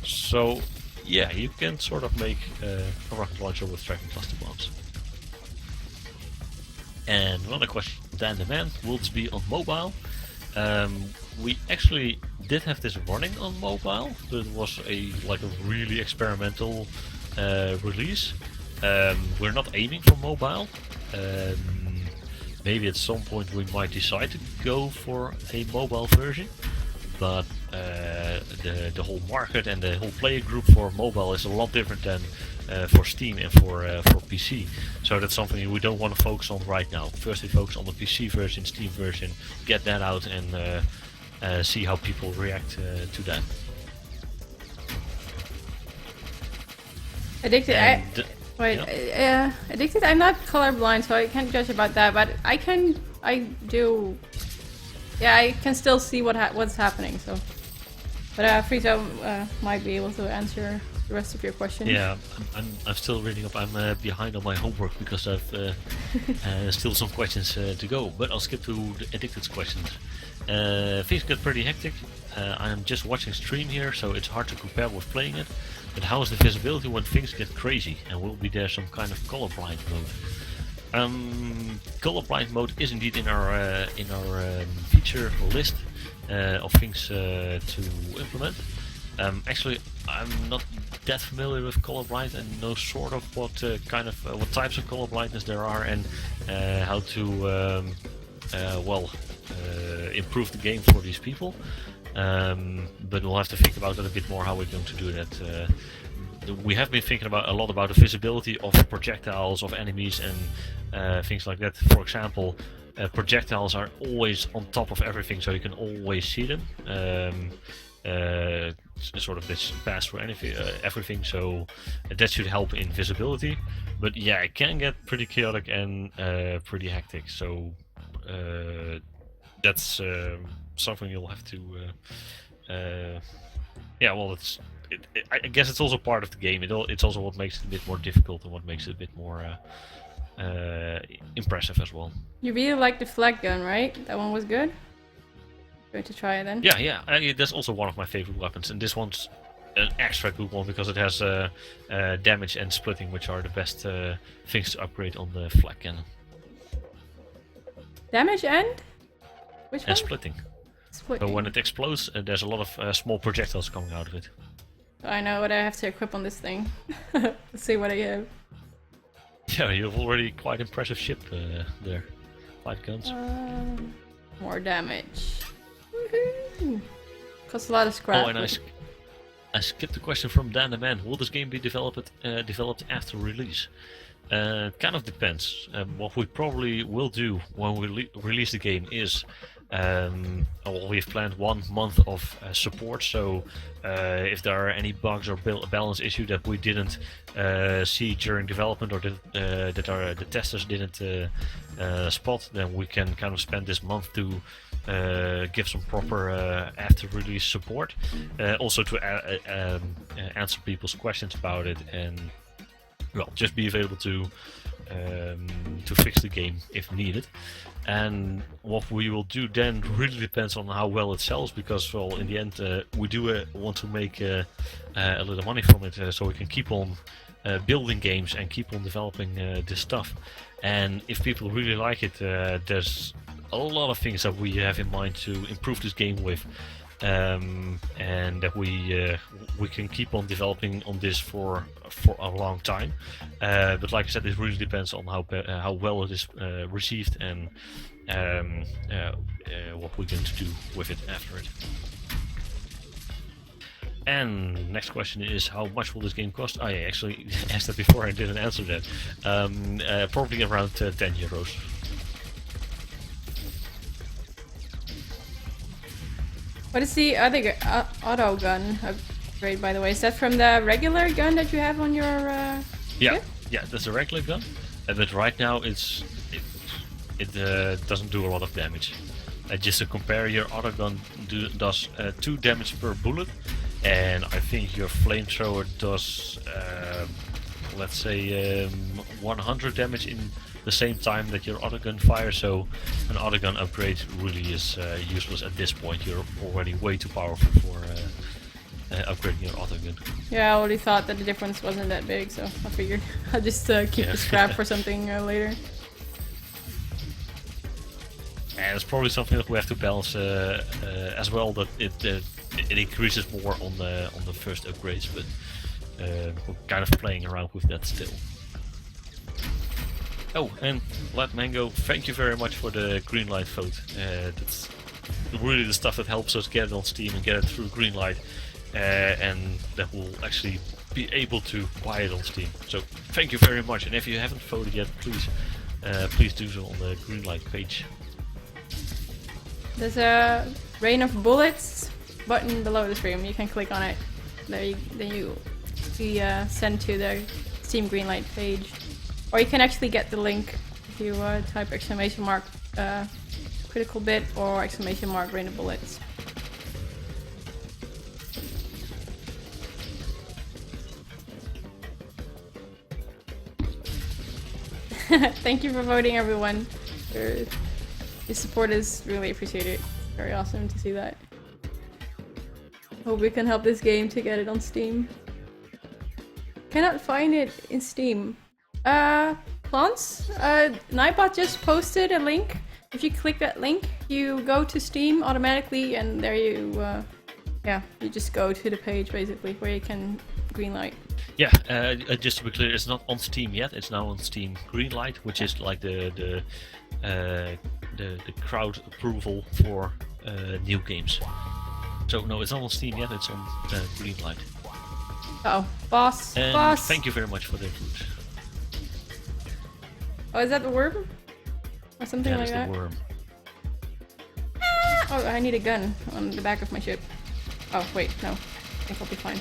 So yeah, you can sort of make a rocket launcher with tracking cluster bombs. And another question, Dan the Man, will this be on mobile? We actually did have this running on mobile, but it was a really experimental release. We're not aiming for mobile. Maybe at some point we might decide to go for a mobile version, but the whole market and the whole player group for mobile is a lot different than for Steam and for PC. So that's something we don't want to focus on right now. First we focus on the PC version, Steam version, get that out and see how people react to that. Addicted, Addicted, I'm not colorblind, so I can't judge about that, but I can still see what's happening, so. But Frito might be able to answer the rest of your question. Yeah, I'm still reading up. I'm behind on my homework because I've still some questions to go. But I'll skip to the Addicted's questions. Things get pretty hectic. I'm just watching stream here, so it's hard to compare with playing it. But how is the visibility when things get crazy? And will be there some kind of colorblind mode? Colorblind mode is indeed in our feature list of things to implement. Actually, I'm not that familiar with colorblind and know sort of what types of colorblindness there are and how to improve the game for these people. But we'll have to think about it a bit more how we're going to do that. We have been thinking a lot about the visibility of projectiles, of enemies and things like that. For example, projectiles are always on top of everything, so you can always see them. Sort of this pass through everything, so that should help in visibility. But yeah, it can get pretty chaotic and pretty hectic, so that's something you'll have to I guess it's also part of the game. It's also what makes it a bit more difficult and what makes it a bit more impressive as well. You really like the flag gun, right? That one was good? Going to try it then? Yeah, that's also one of my favorite weapons, and this one's an extra good one because it has damage and splitting, which are the best things to upgrade on the flag cannon. Damage and? Which one? And splitting. So when it explodes, there's a lot of small projectiles coming out of it. I know what I have to equip on this thing. Let's see what I have. Yeah, you have already quite impressive ship there. 5 guns. More damage. Woohoo! Costs a lot of scrap. Oh, and I skipped the question from Dan the Man. Will this game be developed after release? Kind of depends. What we probably will do when we release the game is we've planned 1 month of support, so if there are any bugs or balance issue that we didn't see during development or that the testers didn't spot, then we can kind of spend this month to give some proper after release support, also to answer people's questions about it, and just be available to fix the game if needed. And what we will do then really depends on how well it sells, because in the end we do want to make a little money from it, so we can keep on building games and keep on developing this stuff. And if people really like it, there's a lot of things that we have in mind to improve this game with, and that we can keep on developing on this for a long time. But like I said, it really depends on how well it is received and what we're going to do with it after it. And next question is, how much will this game cost? I actually asked that before, I didn't answer that. Probably around €10. What is the other auto gun upgrade, by the way? Is that from the regular gun that you have on your yeah, that's a regular gun. But right now it's it doesn't do a lot of damage. Just to compare, your autogun does 2 damage per bullet, and I think your flamethrower does, let's say, 100 damage in the same time that your autogun fires. So an autogun upgrade really is useless at this point. You're already way too powerful for upgrading your autogun. Yeah, I already thought that the difference wasn't that big, so I figured I'll just keep the scrap for something later. And it's probably something that we have to balance as well. That it increases more on the first upgrades, but we're kind of playing around with that still. Oh, and Lad Mango, thank you very much for the greenlight vote. That's really the stuff that helps us get it on Steam and get it through greenlight, and that will actually be able to buy it on Steam. So thank you very much. And if you haven't voted yet, please do so on the greenlight page. There's a Rain of Bullets button below the stream. You can click on it. Then you be sent to the Steam Greenlight page. Or you can actually get the link if you type ! critical bit or ! Rain of Bullets. Thank you for voting, everyone. Your support is really appreciated. It's very awesome to see that. Hope we can help this game to get it on Steam. Cannot find it in Steam. Plants? Nightbot just posted a link. If you click that link, you go to Steam automatically, and there you, you just go to the page basically where you can greenlight. Yeah, just to be clear, it's not on Steam yet. It's now on Steam Greenlight, which is like the crowd approval for new games. So no, it's not on Steam yet. It's on Greenlight. Oh, boss! And boss! Thank you very much for the input. Oh, is that the worm? Or something like that? The worm. Oh, I need a gun on the back of my ship. Oh, wait, no. I think I'll be fine.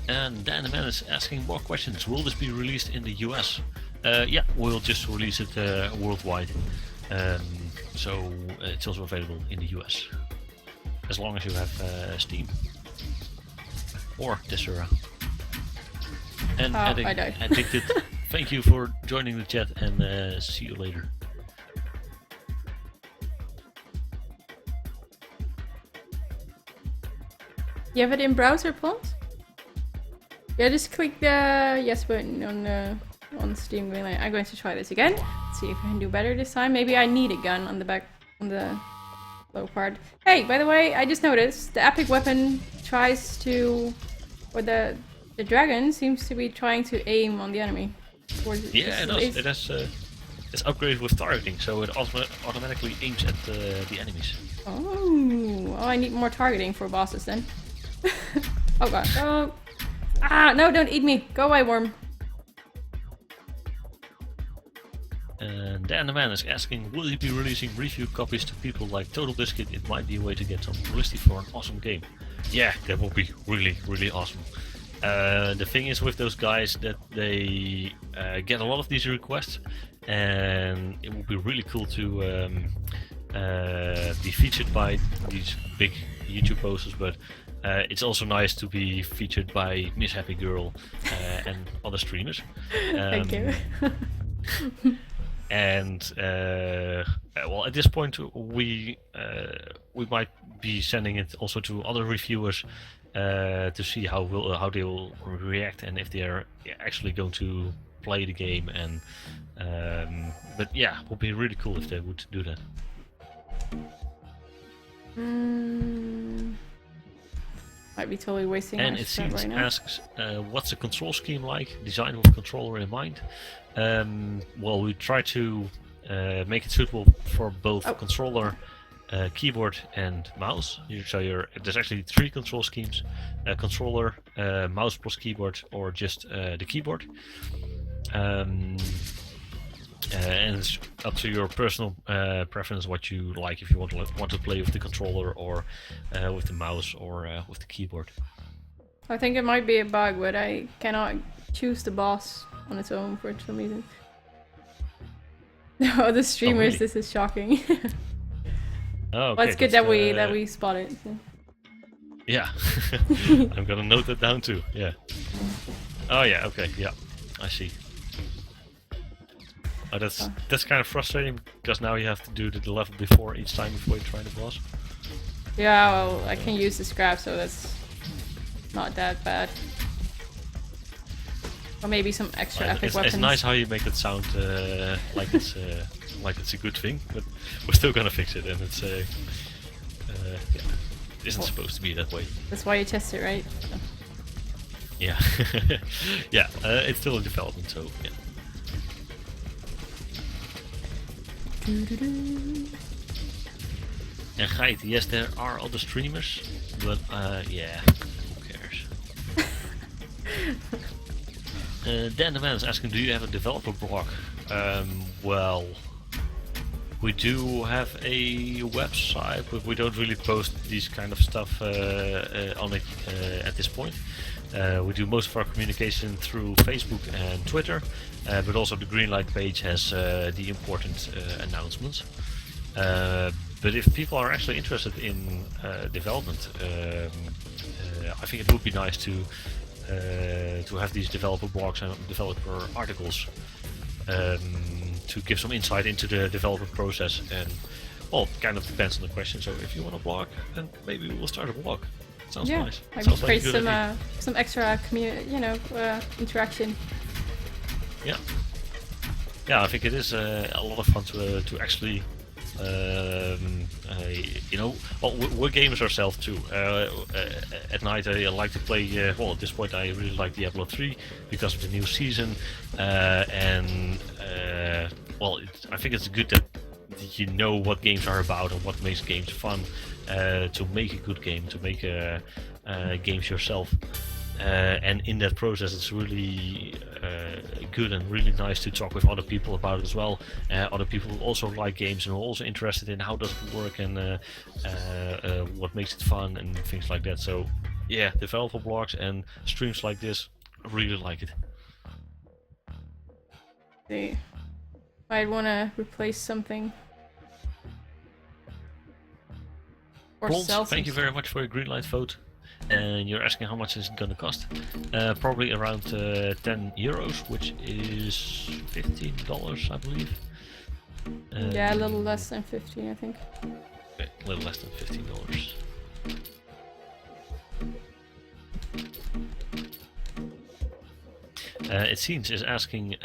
And Dan the Man is asking more questions. Will this be released in the US? Yeah, we'll just release it worldwide. So it's also available in the US. As long as you have Steam. Or Tessera. And Addicted, thank you for joining the chat, and see you later. You have it in browser, Plants? Yeah, just click the yes button on Steam Greenlight. I'm going to try this again. See if I can do better this time. Maybe I need a gun on the back, on the low part. Hey, by the way, I just noticed the epic weapon tries to, or the dragon seems to be trying to aim on the enemy. Yeah, it does. It has it's upgraded with targeting, so it automatically aims at the enemies. Oh, I need more targeting for bosses then. Oh god. Oh. Ah, no, don't eat me. Go away, worm. And Dan the Man is asking, will you be releasing review copies to people like Total Biscuit? It might be a way to get some publicity for an awesome game. Yeah, that would be really, really awesome. The thing is with those guys that they get a lot of these requests, and it would be really cool to be featured by these big YouTube posters, but it's also nice to be featured by Miss Happy Girl and other streamers. Thank you. And well, at this point we might be sending it also to other reviewers to see how they will react, and if they are actually going to play the game. And but yeah, it would be really cool if they would do that. Might be totally wasting and my it stuff seems right now. asks, what's the control scheme like? Designed with controller in mind. Well, we try to make it suitable for both controller, keyboard, and mouse. There's actually 3 control schemes: controller, mouse plus keyboard, or just the keyboard. And it's up to your personal preference what you like, if you want to play with the controller or with the mouse or with the keyboard. I think it might be a bug, but I cannot choose the boss on its own for some reason. Oh, the streamers, really? this is shocking. Oh, okay. Well, it's good that we spot it. So. Yeah. I'm gonna note that down too. Yeah. Oh yeah. Okay. Yeah. I see. Oh, that's kind of frustrating because now you have to do the level before each time before you try the boss. Yeah, well, I can use the scrap, so that's not that bad. Or maybe some extra epic weapons. It's nice how you make it sound like it's a good thing, but we're still gonna fix it, and it's yeah, it isn't supposed to be that way. That's why you test it, right? So. Yeah, yeah. It's still in development, so yeah. And Geit, yes, there are other streamers, but yeah, who cares? Dan the Man is asking, do you have a developer blog? Well, we do have a website, but we don't really post these kind of stuff on it at this point. We do most of our communication through Facebook and Twitter, but also the Greenlight page has the important announcements. But if people are actually interested in development, I think it would be nice to have these developer blogs and developer articles to give some insight into the development process. And well, it kind of depends on the question. So if you want a blog, then maybe we will start a blog. Sounds nice. Maybe Sounds create like a good idea. some extra interaction. Yeah. Yeah, I think it is a lot of fun to actually, well, we're gamers ourselves too. At night I like to play, well, at this point I really like Diablo 3 because of the new season, and well, I think it's good that you know what games are about and what makes games fun, to make a good game, to make games yourself. And in that process it's really good and really nice to talk with other people about it as well. Other people who also like games and are also interested in how does it work and what makes it fun and things like that. So yeah, developer blogs and streams like this, I really like it. See, I'd want to replace something. Or Blonde, sell thank you some very much for your Greenlight vote. And you're asking how much is it gonna cost? Probably around 10 euros, which is $15, I believe. yeah, a little less than 15, I think. Okay, a little less than $15. It seems is asking,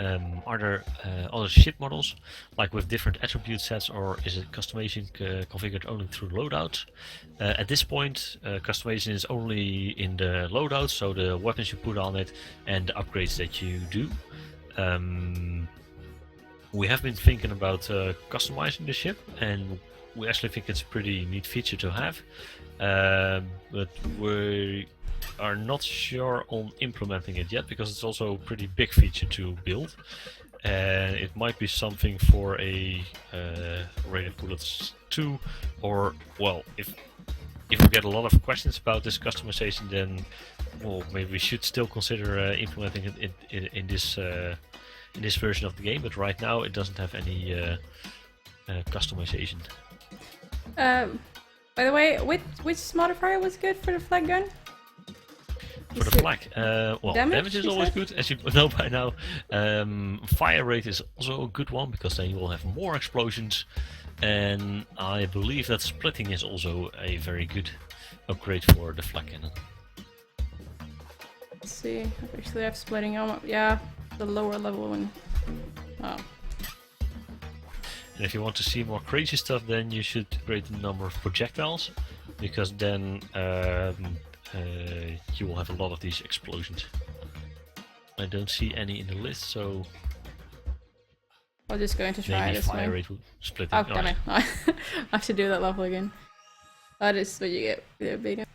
are there other ship models, like with different attribute sets, or is it customization configured only through loadouts? At this point, customization is only in the loadouts, so the weapons you put on it and the upgrades that you do. We have been thinking about customizing the ship, and we actually think it's a pretty neat feature to have, but we are not sure on implementing it yet because it's also a pretty big feature to build, and it might be something for a Rated Bullets 2, or well, if we get a lot of questions about this customization, then well, maybe we should still consider implementing it in this version of the game. But right now it doesn't have any customization. By the way, which modifier was good for the flag gun? For the flag, well, damage is always good, as you know by now. Fire rate is also a good one because then you will have more explosions, and I believe that splitting is also a very good upgrade for the flag cannon. Let's see, I actually have splitting on, yeah, the lower level one. Oh. And if you want to see more crazy stuff, then you should create a number of projectiles, because then you will have a lot of these explosions. I don't see any in the list, so I'm just going to try maybe this fire one. rate will split. Oh, damn it. I have to do that level again. That is what you get. Yeah, big.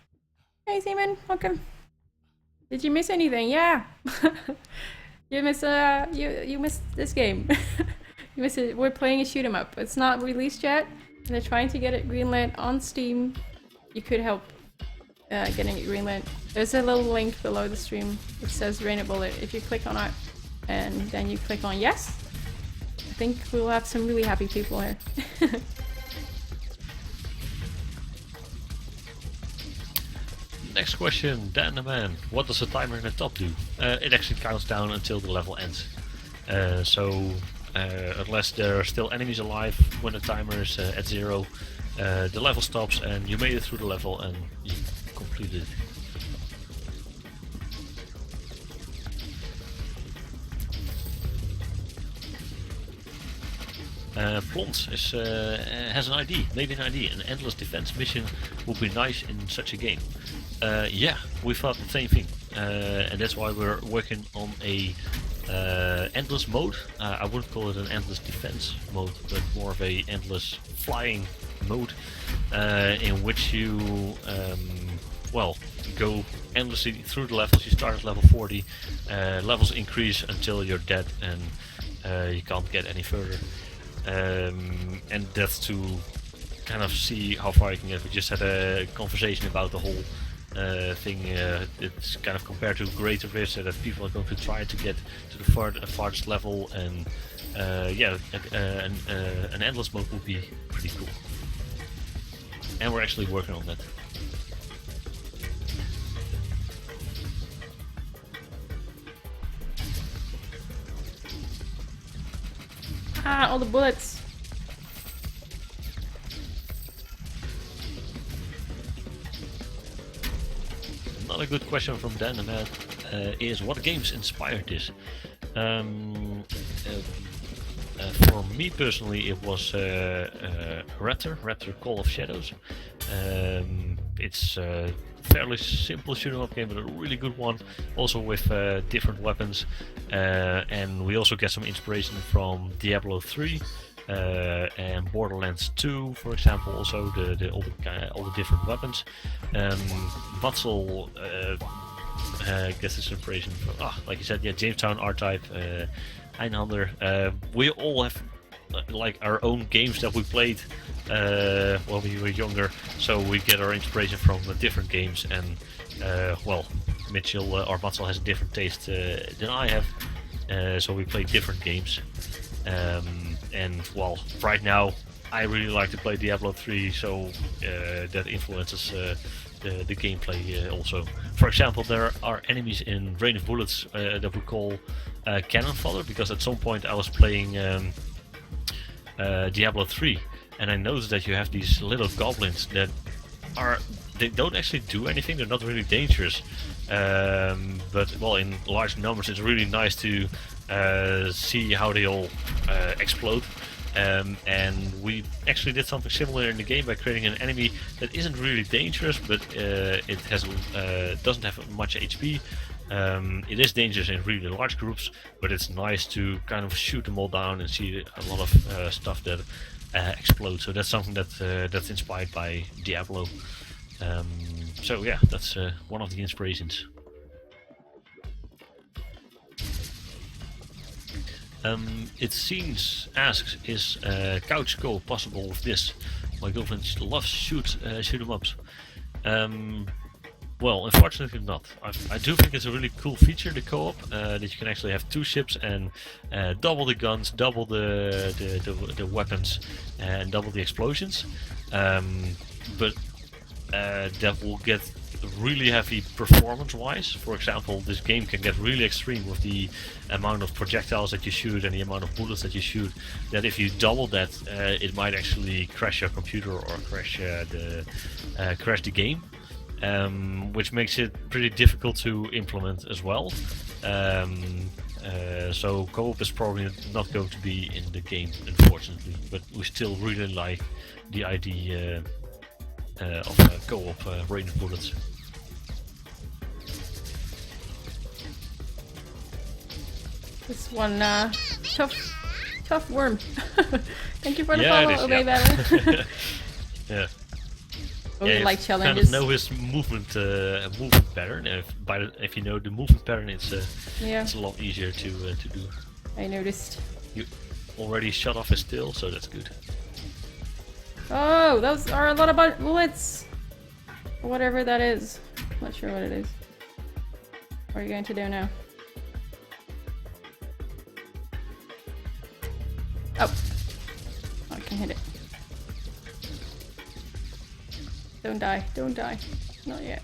Hey, Simon, welcome. Did you miss anything? Yeah. You missed you missed this game. You missed it. We're playing a shoot 'em up. It's not released yet, and they're trying to get it greenlit on Steam. You could help getting it greenlit. There's a little link below the stream which says Rain a Bullet. If you click on it and then you click on yes, I think we'll have some really happy people here. Next question, Dan the Man. What does the timer in the top do? It actually counts down until the level ends. Unless there are still enemies alive when the timer is at 0, the level stops and you made it through the level and you completed it. Plont has an ID, maybe an ID. An endless defense mission would be nice in such a game. Yeah, we thought the same thing, and that's why we're working on a endless mode. I wouldn't call it an endless defense mode, but more of a endless flying mode, in which you go endlessly through the levels. You start at level 40, levels increase until you're dead and you can't get any further. And that's to kind of see how far you can get. We just had a conversation about the whole thing. It's kind of compared to greater risk, so that people are going to try to get to the farthest level, and an endless mode would be pretty cool. And we're actually working on that. Ah, all the bullets. Another good question from Dan the Man is, what games inspired this? For me personally, it was Raptor Call of Shadows. It's a fairly simple shoot 'em up game, but a really good one, also with different weapons. And we also get some inspiration from Diablo 3 and Borderlands 2, for example. Also all the different weapons. Matzel gets this inspiration from, like you said, yeah, Jamestown R-Type, Einhander. We all have like our own games that we played when we were younger, so we get our inspiration from different games. And Mitchell or Matzel has a different taste than I have, so we play different games. And right now I really like to play Diablo 3, so that influences the gameplay also. For example, there are enemies in Rain of Bullets that we call Cannon Fodder, because at some point I was playing Diablo 3, and I noticed that you have these little goblins that they don't actually do anything. They're not really dangerous, but in large numbers it's really nice to see how they all explode. And we actually did something similar in the game by creating an enemy that isn't really dangerous, but it doesn't have much HP. It is dangerous in really large groups, but it's nice to kind of shoot them all down and see a lot of stuff that explodes. So that's something that's inspired by Diablo. So yeah, that's one of the inspirations. It seems asks, is couch co-op possible with this? My girlfriend loves shoot 'em ups. Well, unfortunately not. I do think it's a really cool feature, the co-op, that you can actually have 2 ships and double the guns, double the weapons, and double the explosions. But that will get really heavy performance-wise. For example, this game can get really extreme with the amount of projectiles that you shoot and the amount of bullets that you shoot, that if you double that, it might actually crash your computer or crash the game. Which makes it pretty difficult to implement as well. So co-op is probably not going to be in the game, unfortunately, but we still really like the idea of co-op Rain of Bullets. This one, tough worm. Thank you for the follow, Obey Better. Yeah. We like challenges. Kind of know his movement pattern. If you know the movement pattern, it's a lot easier to do. I noticed. You already shut off his tail, so that's good. Oh, those are a lot of bullets. Whatever that is. Not sure what it is. What are you going to do now? Don't die. Don't die. Not yet.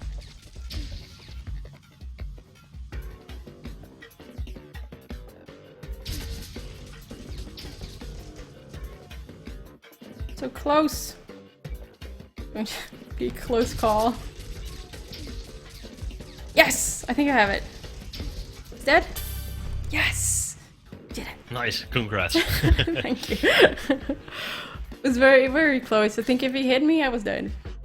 So close. Going to be a close call. Yes! I think I have it. It's dead? Yes! Did it. Nice, congrats. Thank you. It was very, very close. I think if he hit me, I was dead.